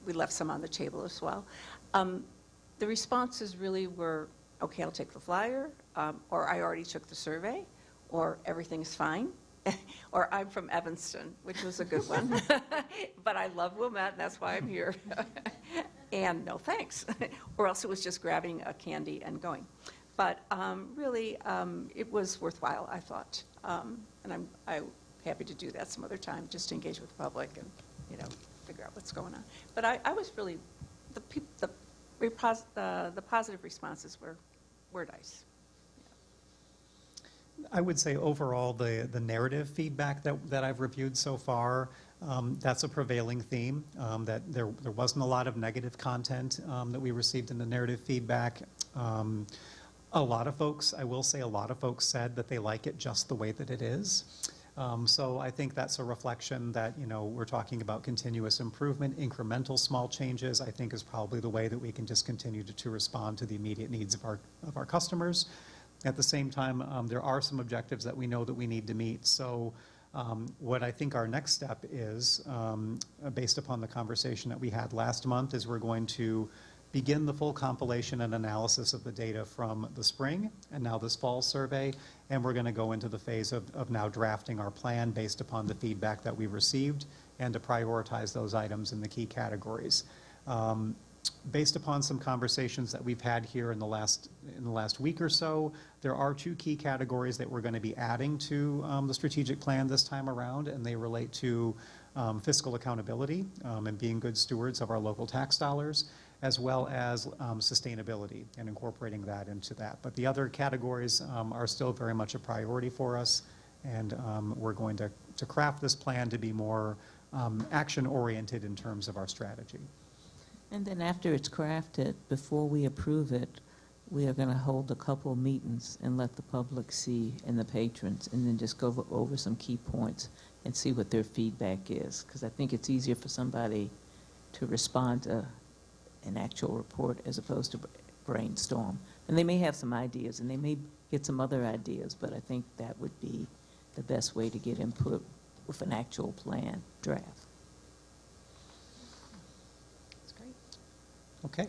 we left some on the table as well. The responses really were, okay, I'll take the flyer, or I already took the survey, or everything's fine, or I'm from Evanston, which was a good one. But I love Wilmette, and that's why I'm here. And no thanks. Or else it was just grabbing a candy and going. But really, it was worthwhile, I thought. And I'm happy to do that some other time, just to engage with the public and, figure out what's going on. But I was really, the positive responses were nice. I would say overall, the narrative feedback that I've reviewed so far, that's a prevailing theme, that there wasn't a lot of negative content that we received in the narrative feedback. A lot of folks, I will say, a lot of folks said that they like it just the way that it is. So I think that's a reflection that, you know, we're talking about continuous improvement, incremental small changes, I think is probably the way that we can just continue to respond to the immediate needs of our customers. At the same time, there are some objectives that we know that we need to meet. So what I think our next step is, based upon the conversation that we had last month, is we're going to begin the full compilation and analysis of the data from the spring and now this fall survey, and we're going to go into the phase of now drafting our plan based upon the feedback that we received and to prioritize those items in the key categories. Based upon some conversations that we've had here in the last week or so, there are 2 key categories that we're going to be adding to the strategic plan this time around, and they relate to fiscal accountability and being good stewards of our local tax dollars, as well as sustainability and incorporating that into that. But the other categories are still very much a priority for us, and we're going to craft this plan to be more action-oriented in terms of our strategy. And then after it's crafted, before we approve it, we are going to hold a couple of meetings and let the public see and the patrons, and then just go over some key points and see what their feedback is. Because I think it's easier for somebody to respond to an actual report as opposed to brainstorm. And they may have some ideas, and they may get some other ideas, but I think that would be the best way to get input with an actual plan draft. Okay.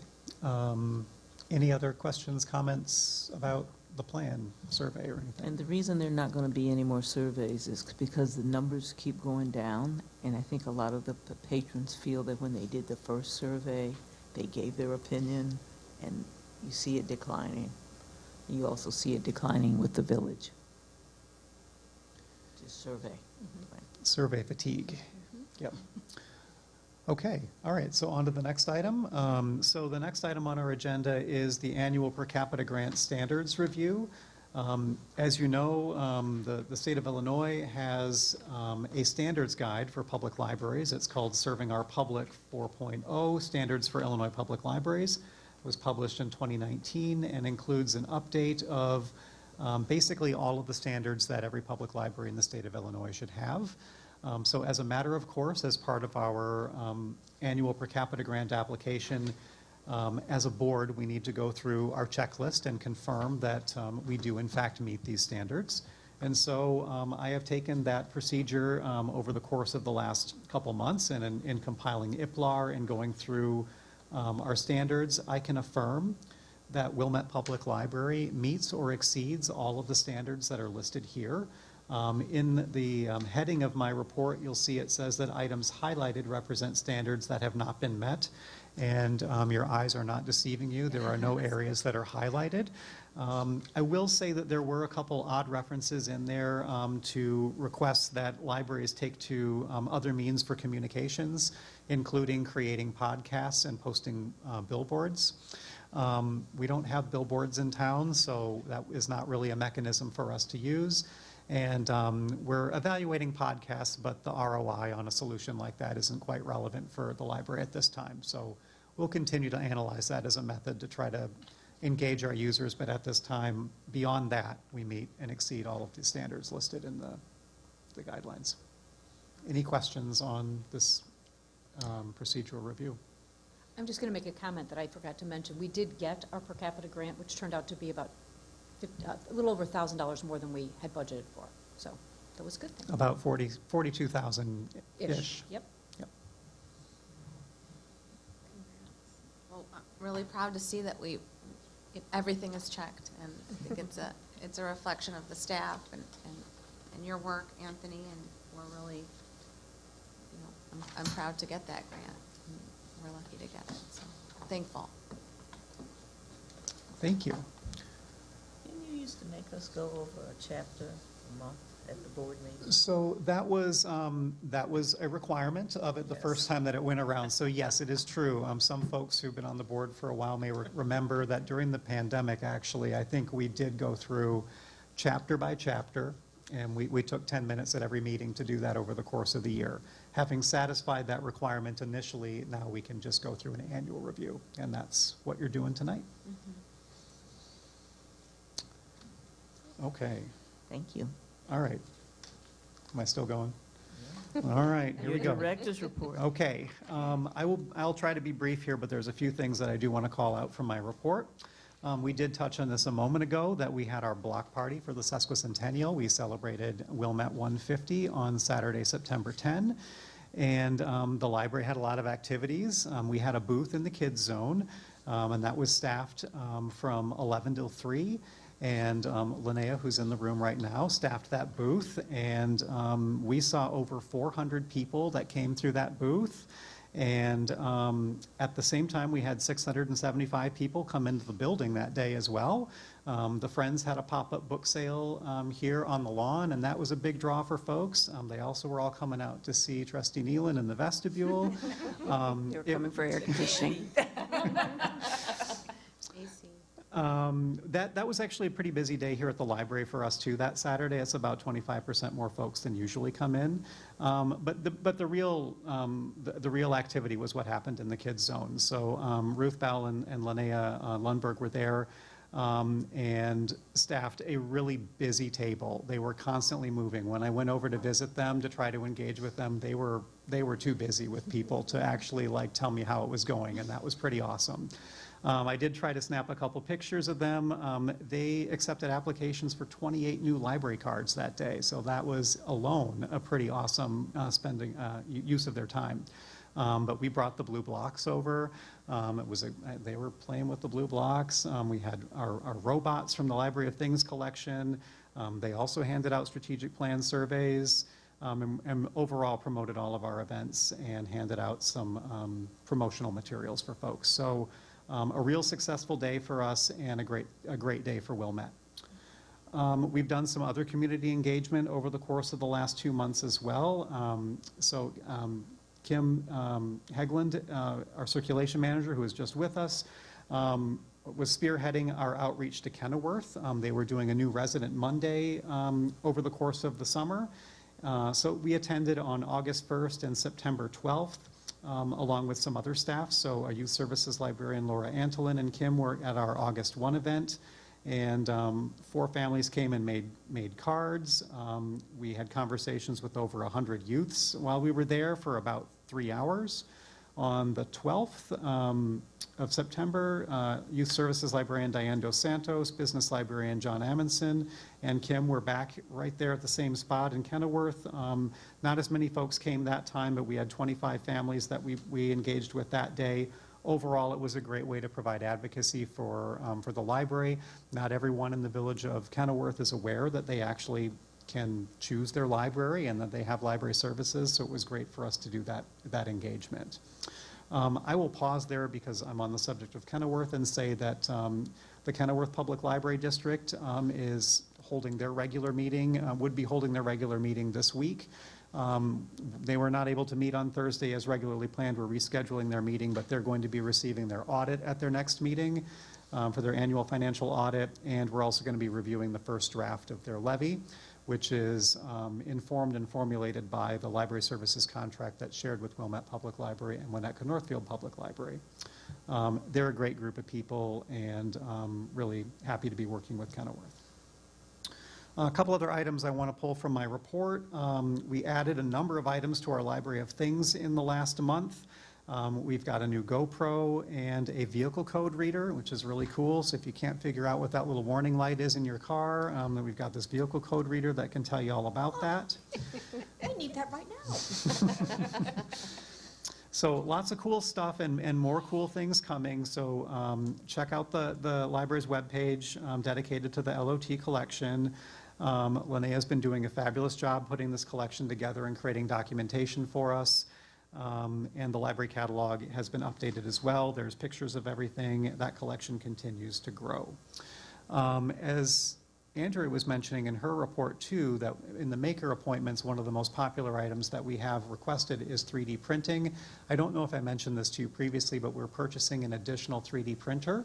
Any other questions, comments about the plan, survey, or anything? And the reason there are not going to be any more surveys is because the numbers keep going down, and I think a lot of the patrons feel that when they did the first survey, they gave their opinion, and you see it declining. You also see it declining with the village. Just survey. Survey fatigue. Yep. Okay, all right, so on to the next item. So the next item on our agenda is the annual per capita grant standards review. As you know, the state of Illinois has a standards guide for public libraries. It's called Serving Our Public 4.0, Standards for Illinois Public Libraries. It was published in 2019 and includes an update of basically all of the standards that every public library in the state of Illinois should have. So as a matter of course, as part of our annual per capita grant application, as a board, we need to go through our checklist and confirm that we do in fact meet these standards. And so I have taken that procedure over the course of the last couple months, and in compiling IPLAR and going through our standards, I can affirm that Wilmette Public Library meets or exceeds all of the standards that are listed here. In the heading of my report, you'll see it says that items highlighted represent standards that have not been met, and your eyes are not deceiving you. There are no areas that are highlighted. I will say that there were a couple odd references in there to requests that libraries take to other means for communications, including creating podcasts and posting billboards. We don't have billboards in town, so that is not really a mechanism for us to use. And we're evaluating podcasts, but the ROI on a solution like that isn't quite relevant for the library at this time. So we'll continue to analyze that as a method to try to engage our users, but at this time, beyond that, we meet and exceed all of the standards listed in the guidelines. Any questions on this procedural review? I'm just going to make a comment that I forgot to mention. We did get our per capita grant, which turned out to be about a little over $1,000 more than we had budgeted for. So that was a good thing. About 42,000-ish. Yep. Yep. Well, I'm really proud to see that everything is checked, and I think it's a reflection of the staff and your work, Anthony, and we're really, I'm proud to get that grant. We're lucky to get it, so thankful. Thank you. Didn't you used to make us go over a chapter a month at the board meeting? So that was a requirement of it the first time that it went around. So yes, it is true. Some folks who've been on the board for a while may remember that during the pandemic, actually, I think we did go through chapter by chapter, and we took 10 minutes at every meeting to do that over the course of the year. Having satisfied that requirement initially, now we can just go through an annual review, and that's what you're doing tonight. Okay, Thank you. all right. Am I still going? All right, here we Your go. director's report. Okay, I'll try to be brief here, but there's a few things that I do want to call out from my report. We did touch on this a moment ago, that we had our block party for the Sesquicentennial. We celebrated Wilmette 150 on Saturday, September 10. And the library had a lot of activities. We had a booth in the kids zone, and that was staffed from 11 till 3. And Linnea, who's in the room right now, staffed that booth. And we saw over 400 people that came through that booth. And at the same time, we had 675 people come into the building that day as well. The Friends had a pop-up book sale here on the lawn, and that was a big draw for folks. They also were all coming out to see Trustee Nealon in the vestibule. They were coming for air conditioning. That was actually a pretty busy day here at the library for us too. That Saturday, it's about 25% more folks than usually come in. But the real activity was what happened in the kids zone. So Ruth Bell and Linnea Lundberg were there and staffed a really busy table. They were constantly moving. When I went over to visit them to try to engage with them, they were too busy with people to actually like tell me how it was going, and that was pretty awesome. I did try to snap a couple pictures of them. They accepted applications for 28 new library cards that day, so that was alone a pretty awesome use of their time. But we brought the blue blocks over. They were playing with the blue blocks. We had our robots from the Library of Things collection. They also handed out strategic plan surveys. And overall promoted all of our events and handed out some promotional materials for folks. So a real successful day for us and a great day for Wilmette. We've done some other community engagement over the course of the last 2 months as well. Kim Heglin, our circulation manager, who is just with us, was spearheading our outreach to Kenilworth. They were doing a new Resident Monday over the course of the summer. So we attended on August 1st and September 12th, along with some other staff. So our Youth Services Librarian Laura Antolin and Kim were at our August 1 event, and 4 families came and made cards. We had conversations with over 100 youths while we were there for about 3 hours. On the 12th of September, Youth Services Librarian Diane Dos Santos, Business Librarian John Amundsen, and Kim were back right there at the same spot in Kenilworth. Not as many folks came that time, but we had 25 families that we engaged with that day. Overall, it was a great way to provide advocacy for the library. Not everyone in the village of Kenilworth is aware that they actually can choose their library and that they have library services, so it was great for us to do that engagement. I will pause there because I'm on the subject of Kenilworth and say that the Kenilworth Public Library District is holding their regular meeting, would be holding their regular meeting this week. They were not able to meet on Thursday as regularly planned. We're rescheduling their meeting, but they're going to be receiving their audit at their next meeting for their annual financial audit, and we're also going to be reviewing the first draft of their levy, which is informed and formulated by the library services contract that's shared with Wilmette Public Library and Winnetka Northfield Public Library. They're a great group of people, and really happy to be working with Kenilworth. A couple other items I want to pull from my report. We added a number of items to our Library of Things in the last month. We've got a new GoPro and a vehicle code reader, which is really cool. So if you can't figure out what that little warning light is in your car, then we've got this vehicle code reader that can tell you all about that. I need that right now. So lots of cool stuff and more cool things coming. So check out the library's webpage dedicated to the LOT collection. Linnea's been doing a fabulous job putting this collection together and creating documentation for us. And the library catalog has been updated as well. There's pictures of everything. That collection continues to grow. As Andrea was mentioning in her report too, that in the maker appointments, one of the most popular items that we have requested is 3D printing. I don't know if I mentioned this to you previously, but we're purchasing an additional 3D printer.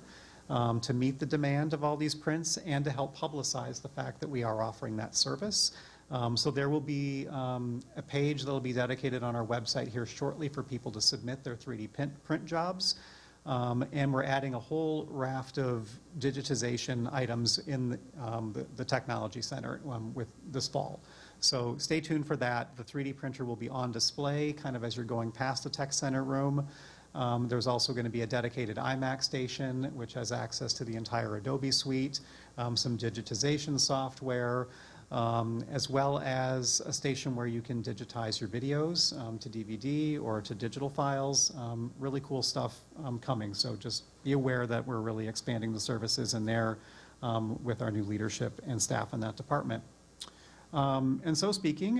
to meet the demand of all these prints and to help publicize the fact that we are offering that service. So there will be a page that will be dedicated on our website here shortly for people to submit their 3D print jobs. And we're adding a whole raft of digitization items in the Technology Center with this fall. So stay tuned for that. The 3D printer will be on display kind of as you're going past the Tech Center room. There's also going to be a dedicated iMac station, which has access to the entire Adobe suite, some digitization software, as well as a station where you can digitize your videos to DVD or to digital files. Really cool stuff coming, so just be aware that we're really expanding the services in there with our new leadership and staff in that department. And so speaking,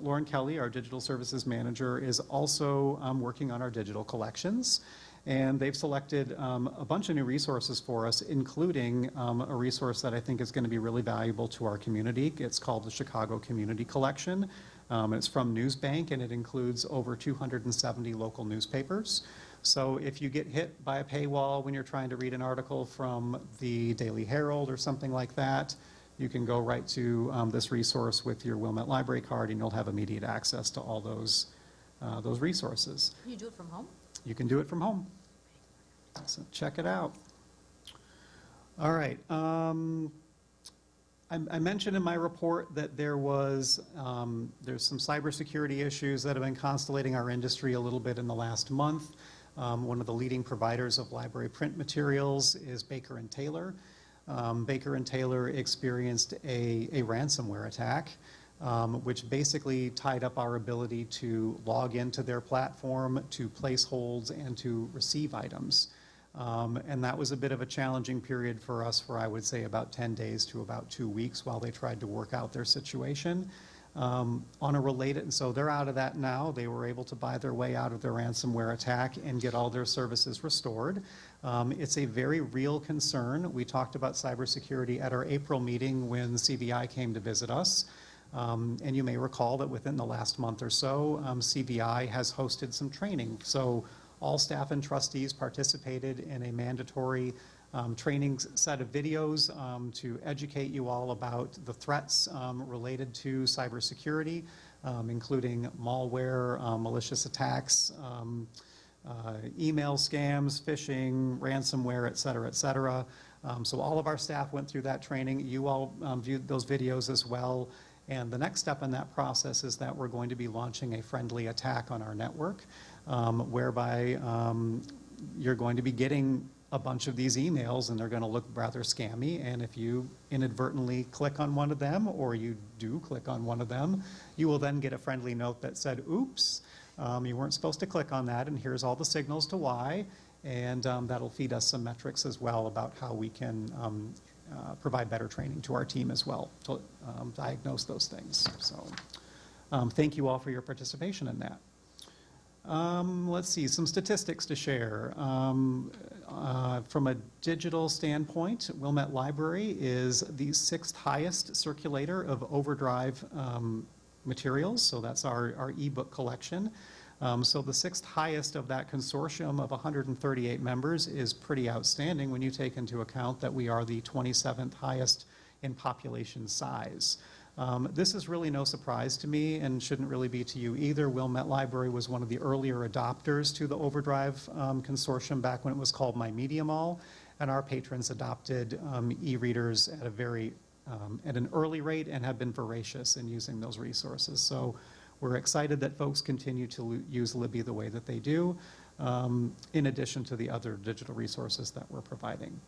Lauren Kelly, our Digital Services Manager, is also working on our digital collections. And they've selected a bunch of new resources for us, including a resource that I think is going to be really valuable to our community. It's called the Chicago Community Collection. It's from Newsbank, and it includes over 270 local newspapers. So if you get hit by a paywall when you're trying to read an article from the Daily Herald or something like that, you can go right to this resource with your Wilmette Library card, and you'll have immediate access to all those resources. Can you do it from home? You can do it from home. So check it out. All right. I mentioned in my report that there's some cybersecurity issues that have been constellating our industry a little bit in the last month. One of the leading providers of library print materials is Baker & Taylor. Baker & Taylor experienced a ransomware attack, which basically tied up our ability to log into their platform, to place holds, and to receive items. And that was a bit of a challenging period for us for, I would say, about 10 days to about 2 weeks while they tried to work out their situation. On a related, and so they're out of that now. They were able to buy their way out of their ransomware attack and get all their services restored. It's a very real concern. We talked about cybersecurity at our April meeting when CVI came to visit us. And you may recall that within the last month or so, CVI has hosted some training. So all staff and trustees participated in a mandatory training set of videos to educate you all about the threats related to cybersecurity, including malware, malicious attacks, email scams, phishing, ransomware, et cetera, et cetera. So all of our staff went through that training. You all viewed those videos as well. And the next step in that process is that we're going to be launching a friendly attack on our network, whereby you're going to be getting a bunch of these emails, and they're going to look rather scammy. And if you inadvertently click on one of them, or you do click on one of them, you will then get a friendly note that said, oops, you weren't supposed to click on that, and here's all the signals to why. And that'll feed us some metrics as well about how we can provide better training to our team as well to diagnose those things. So thank you all for your participation in that. Let's see, some statistics to share. From a digital standpoint, Wilmette Library is the 6th highest circulator of Overdrive materials, so that's our ebook collection. So the 6th highest of that consortium of 138 members is pretty outstanding when you take into account that we are the 27th highest in population size. This is really no surprise to me and shouldn't really be to you either. Wilmette Library was one of the earlier adopters to the Overdrive consortium back when it was called My Media Mall, and our patrons adopted e-readers at a very at an early rate and have been voracious in using those resources. So we're excited that folks continue to use Libby the way that they do, in addition to the other digital resources that we're providing.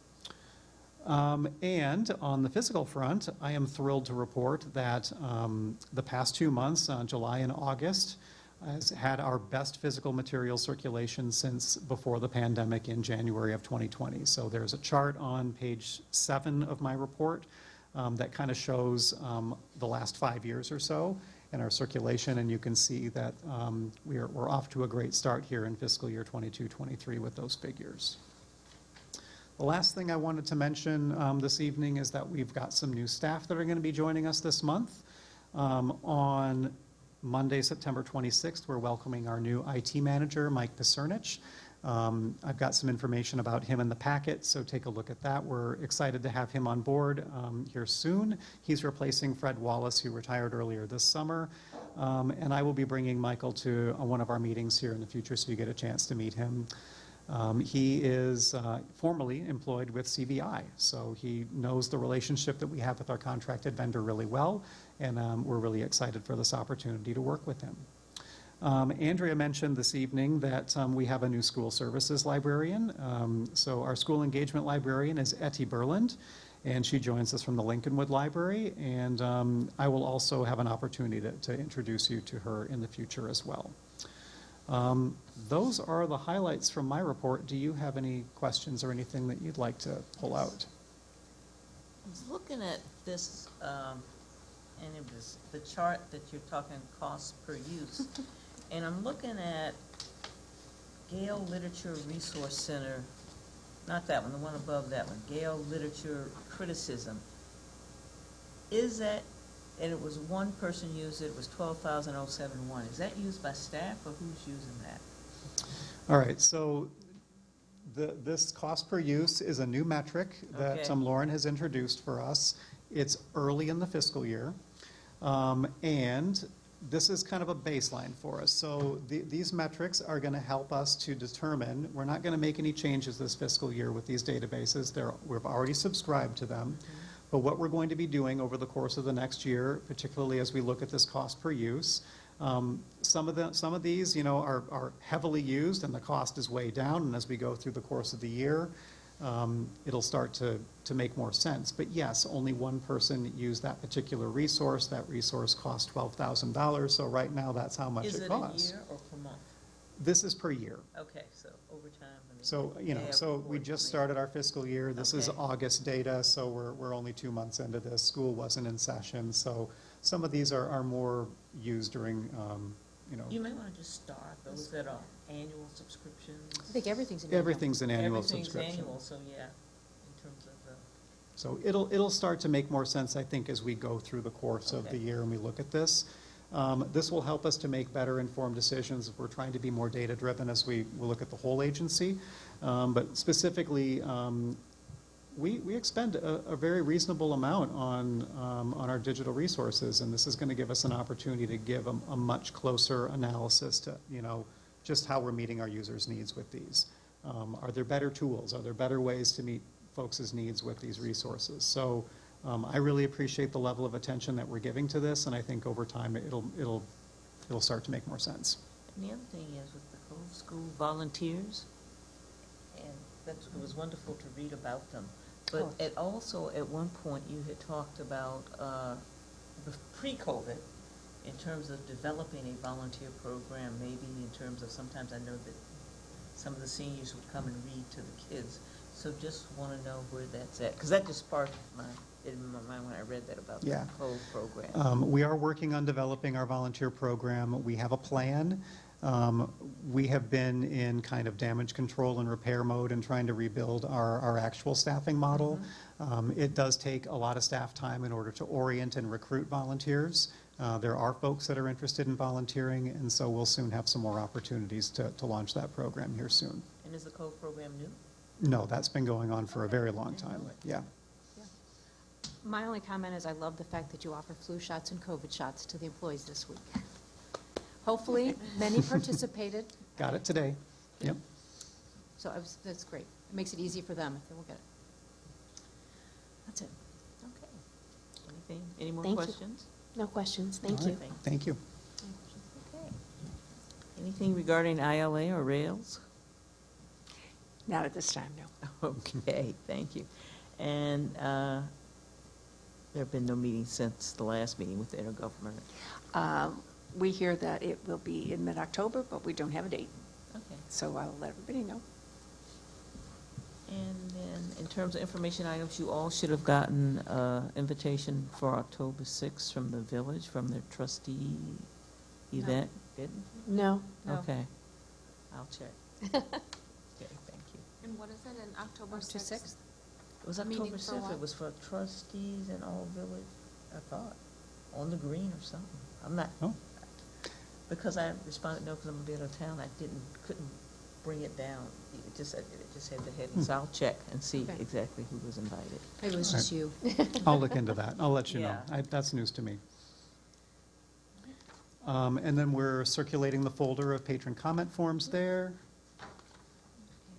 And on the physical front, I am thrilled to report that the past 2 months, July and August, has had our best physical material circulation since before the pandemic in January of 2020. So there's a chart on page 7 of my report that kind of shows the last 5 years or so in our circulation, and you can see that we're off to a great start here in fiscal year 22-23 with those figures. The last thing I wanted to mention this evening is that we've got some new staff that are going to be joining us this month. On Monday, September 26th, we're welcoming our new IT manager, Mike Pisernich. I've got some information about him in the packet, so take a look at that. We're excited to have him on board here soon. He's replacing Fred Wallace, who retired earlier this summer. And I will be bringing Michael to one of our meetings here in the future, so you get a chance to meet him. He is formerly employed with CVI, so he knows the relationship that we have with our contracted vendor really well, and we're really excited for this opportunity to work with him. Andrea mentioned this evening that we have a new school services librarian. So our school engagement librarian is Etty Berland, and she joins us from the Lincolnwood Library, and I will also have an opportunity to introduce you to her in the future as well. Those are the highlights from my report. Do you have any questions or anything that you'd like to pull out? I was looking at this, and it was the chart that you're talking cost per use. And I'm looking at Gale Literature Resource Center, not that one, the one above that one, Gale Literature Criticism. Is that, and it was one person used it, was 12,071. Is that used by staff or who's using that? All right, so this cost per use is a new metric that Okay. Lauren has introduced for us. It's early in the fiscal year, and this is kind of a baseline for us. So these metrics are going to help us to determine, we're not going to make any changes this fiscal year with these databases. We've already subscribed to them. But what we're going to be doing over the course of the next year, particularly as we look at this cost per use, some of these, are heavily used and the cost is way down. And as we go through the course of the year, it'll start to make more sense. But yes, only one person used that particular resource. That resource cost $12,000. So right now, that's how much it costs. Is it a year or per month? This is per year. Okay, so over time. I mean, So, they have we just started our fiscal year. This is Okay. August data, so we're only 2 months into this. School wasn't in session, so some of these are more used during, You may want to just start those that are annual subscriptions. I think everything's an annual. everything's an annual subscription. Everything's annual, so yeah, in terms of the. So it'll start to make more sense, I think, as we go through the course of the Okay. year and we look at this. This will help us to make better informed decisions. We're trying to be more data-driven as we look at the whole agency. But specifically, we expend a very reasonable amount on our digital resources, and this is going to give us an opportunity to give a much closer analysis to, just how we're meeting our users' needs with these. Are there better tools? Are there better ways to meet folks' needs with these resources? So I really appreciate the level of attention that we're giving to this, and I think over time it'll start to make more sense. And the other thing is with the Cove School volunteers, and it was wonderful to read about them. But also, at one point, you had talked about pre-COVID, in terms of developing a volunteer program, maybe in terms of, sometimes I know that some of the seniors would come and read to the kids. So just want to know where that's at, because that just sparked in my mind when I read that about the Yeah. Cove program. We are working on developing our volunteer program. We have a plan. We have been in kind of damage control and repair mode and trying to rebuild our actual staffing model. It does take a lot of staff time in order to orient and recruit volunteers. There are folks that are interested in volunteering, and so we'll soon have some more opportunities to launch that program here soon. And is the Cove program new? No, that's been going on for a very long time, yeah. My only comment is I love the fact that you offer flu shots and COVID shots to the employees this week. Hopefully, many participated. Got it today, yep. So that's great. It makes it easy for them if they will get it. That's it. Okay. Anything, any more Thank you. questions? No questions, thank All you. right, thank you. Okay. Anything regarding ILA or Rails? Not at this time, no. Okay, thank you. And there have been no meetings since the last meeting with the intergovernmental. We hear that it will be in mid-October, but we don't have a date, Okay. so I'll let everybody know. And then in terms of information items, you all should have gotten an invitation for October 6th from the village, from their trustee event. Didn't? No, No. Okay. I'll check. Okay, thank you. And what is it, in October October 6th? 6th? It was A meeting October for 6th. what? It was for trustees and all village, I thought, on the green or something. I'm not, Oh. because I responded no because I'm a bit out of town, couldn't bring it down. It just had the heading, so I'll check and see Okay. exactly who was invited. Maybe it was just you. I'll look into that. I'll let you know. Yeah. That's news to me. And then we're circulating the folder of patron comment forms there.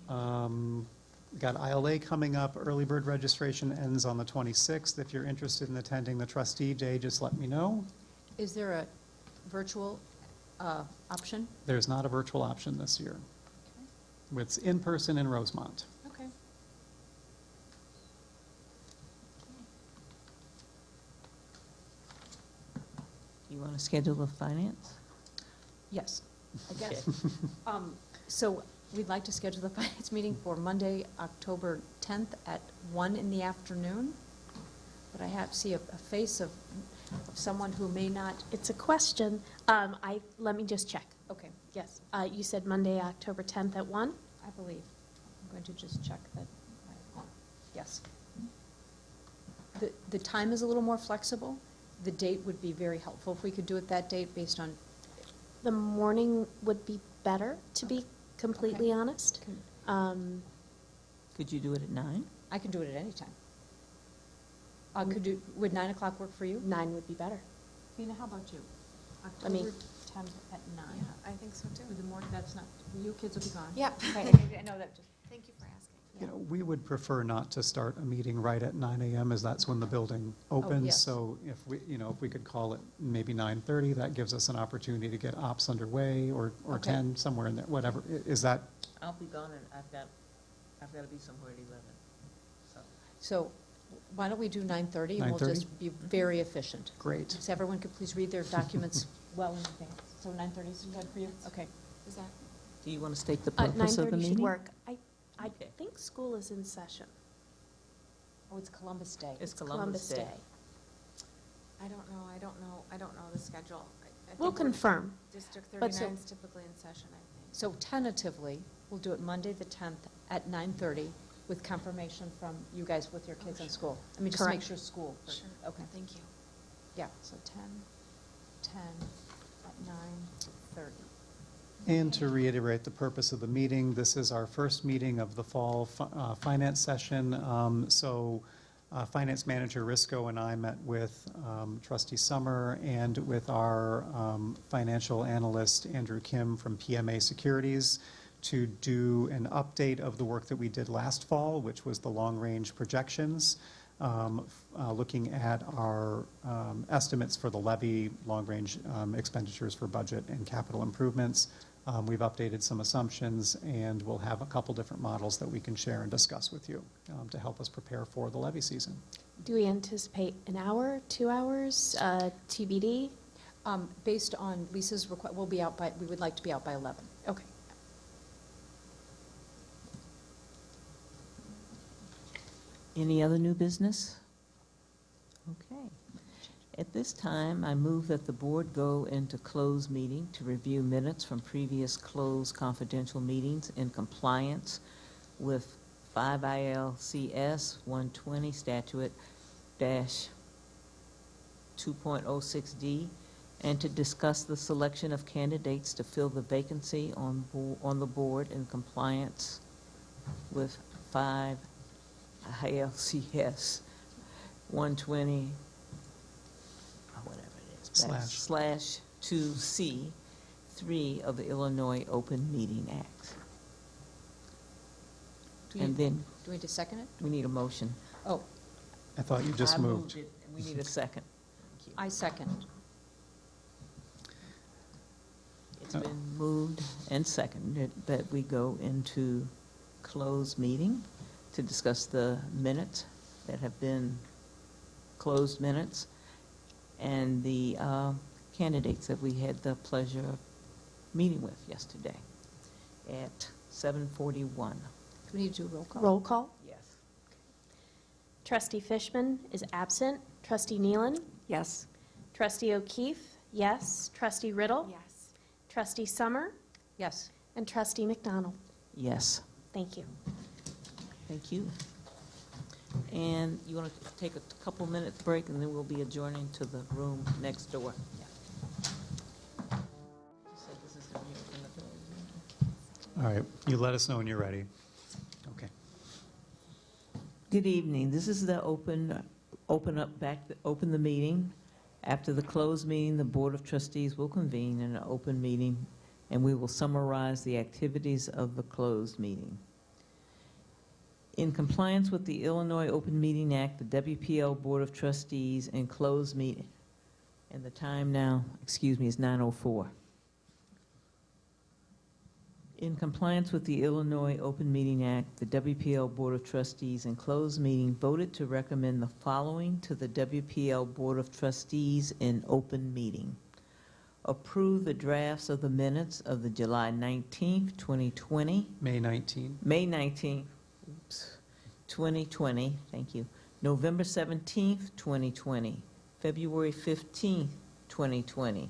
Got ILA coming up. Early bird registration ends on the 26th. If you're interested in attending the trustee day, just let me know. Is there a virtual option? There's not a virtual option this year. It's in person in Rosemont. Okay. You want to schedule the finance? Yes, I guess. So we'd like to schedule the finance meeting for Monday, October 10th at 1 in the afternoon. But I see a face of someone who may not, It's a question. Let me just check. okay, Yes, you said Monday, October 10th at 1? I believe. I'm going to just check that. Yes. The time is a little more flexible. The date would be very helpful if we could do it that date based on, The morning would be better, to be completely honest. Could you do it at 9? I can do it at any time. Would 9 o'clock work for you? 9 would be better. Tina, how about you? Let me- October 10th at 9. I think so too. With the morning, that's not, you kids will be gone. Yep. Okay, I know that, just, Thank you for asking. You know, we would prefer not to start a meeting right at 9 a.m. as that's when the building opens. yes. So if we could call it maybe 9:30, that gives us an opportunity to get ops underway, or Okay. 10, somewhere in there, whatever. Is that, I'll be gone and I've got to be somewhere at 11. So so why don't we do 9:30? And we'll 9:30? just be very efficient. great. So everyone could please read their documents well in advance. So 9:30 is good for you? Okay. Is that? do you want to state the purpose of the 9:30 should meeting? work. I Okay. think school is in session. Oh, it's Columbus Day. It's Columbus Day. I don't know the schedule. I We'll think we're- confirm. District But so- 39 is typically in session, I think. So tentatively, we'll do it Monday, the 10th at 9:30 with confirmation from you guys with your kids in school. I mean, just to make Correct. sure school. Sure. Okay. Thank you. Yeah, so 10 at 9:30. And to reiterate the purpose of the meeting, this is our first meeting of the fall finance session. Finance Manager Risco and I met with Trustee Summer and with our financial analyst Andrew Kim from PMA Securities to do an update of the work that we did last fall, which was the long-range projections, looking at our estimates for the levy, long-range expenditures for budget and capital improvements. We've updated some assumptions, and we'll have a couple different models that we can share and discuss with you to help us prepare for the levy season. Do we anticipate an hour, 2 hours, TBD? Based on Lisa's request, we would like to be out by 11. Okay. Any other new business? Okay. At this time, I move that the board go into closed meeting to review minutes from previous closed confidential meetings in compliance with 5 ILCS 120 statute dash 2.06D, and to discuss the selection of candidates to fill the vacancy on the board in compliance with 5 ILCS 120, whatever it is, slash 2C 3 of the Illinois Open Meeting Act. And then Do we need to second it? we need a motion. Oh, I thought you just I moved. it, and we need a second. Thank you. I second. It's been moved and seconded that we go into closed meeting to discuss the minutes that have been closed minutes and the candidates that we had the pleasure of meeting with yesterday at 7:41. Do we need to do a roll call? Roll call. Yes. Trustee Fishman is absent. Trustee Nealon? Yes? Trustee O'Keefe? Yes. Trustee Riddle? Yes. Trustee Summer? Yes. And Trustee McDonald? Yes. Thank you. Thank you. And you want to take a couple minutes break, and then we'll be adjourning to the room next door. You said this is the All right, you let us know when you're ready. Okay. Good evening. This is the open the meeting. After the closed meeting, the Board of Trustees will convene in an open meeting, and we will summarize the activities of the closed meeting. In compliance with the Illinois Open Meeting Act, the WPL Board of Trustees in closed meeting, and the time now, is 9:04. In compliance with the Illinois Open Meeting Act, the WPL Board of Trustees in closed meeting voted to recommend the following to the WPL Board of Trustees in open meeting. Approve the drafts of the minutes of the July 19th, 2020, May 19. May 19th, 2020, thank you, November 17th, 2020, February 15th, 2020,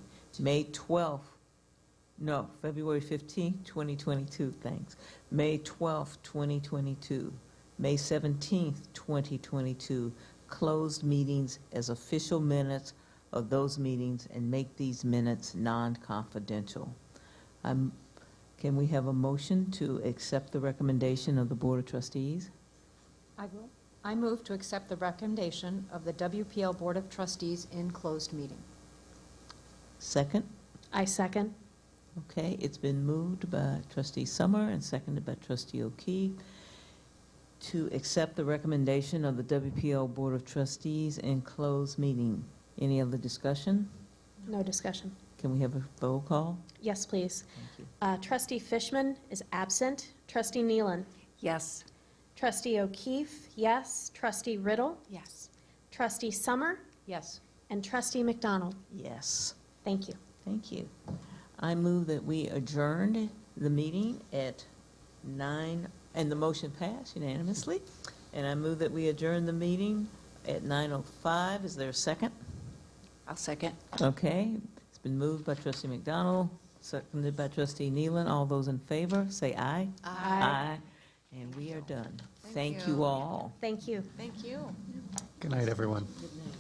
February 15th, 2022, thanks. May 12th, 2022, May 17th, 2022, closed meetings as official minutes of those meetings and make these minutes non-confidential. Can we have a motion to accept the recommendation of the Board of Trustees? I will. I move to accept the recommendation of the WPL Board of Trustees in closed meeting. Second? I second. Okay, it's been moved by Trustee Summer and seconded by Trustee O'Keefe to accept the recommendation of the WPL Board of Trustees in closed meeting. Any other discussion? No discussion. Can we have a roll call? Yes, please. Thank you. Trustee Fishman is absent. Trustee Nealon. Yes. Trustee O'Keefe, yes. Trustee Riddle. Yes. Trustee Summer. Yes. And Trustee McDonald. Yes, Thank you. thank you. I move that we adjourned the meeting at 9, and the motion passed unanimously. And I move that we adjourn the meeting at 9:05. Is there a second? I'll second. Okay, it's been moved by Trustee McDonald, seconded by Trustee Nealon. All those in favor, say aye. Aye. And we are done. Thank Thank you. you all. Thank you. Thank you. Good night, everyone. Good night.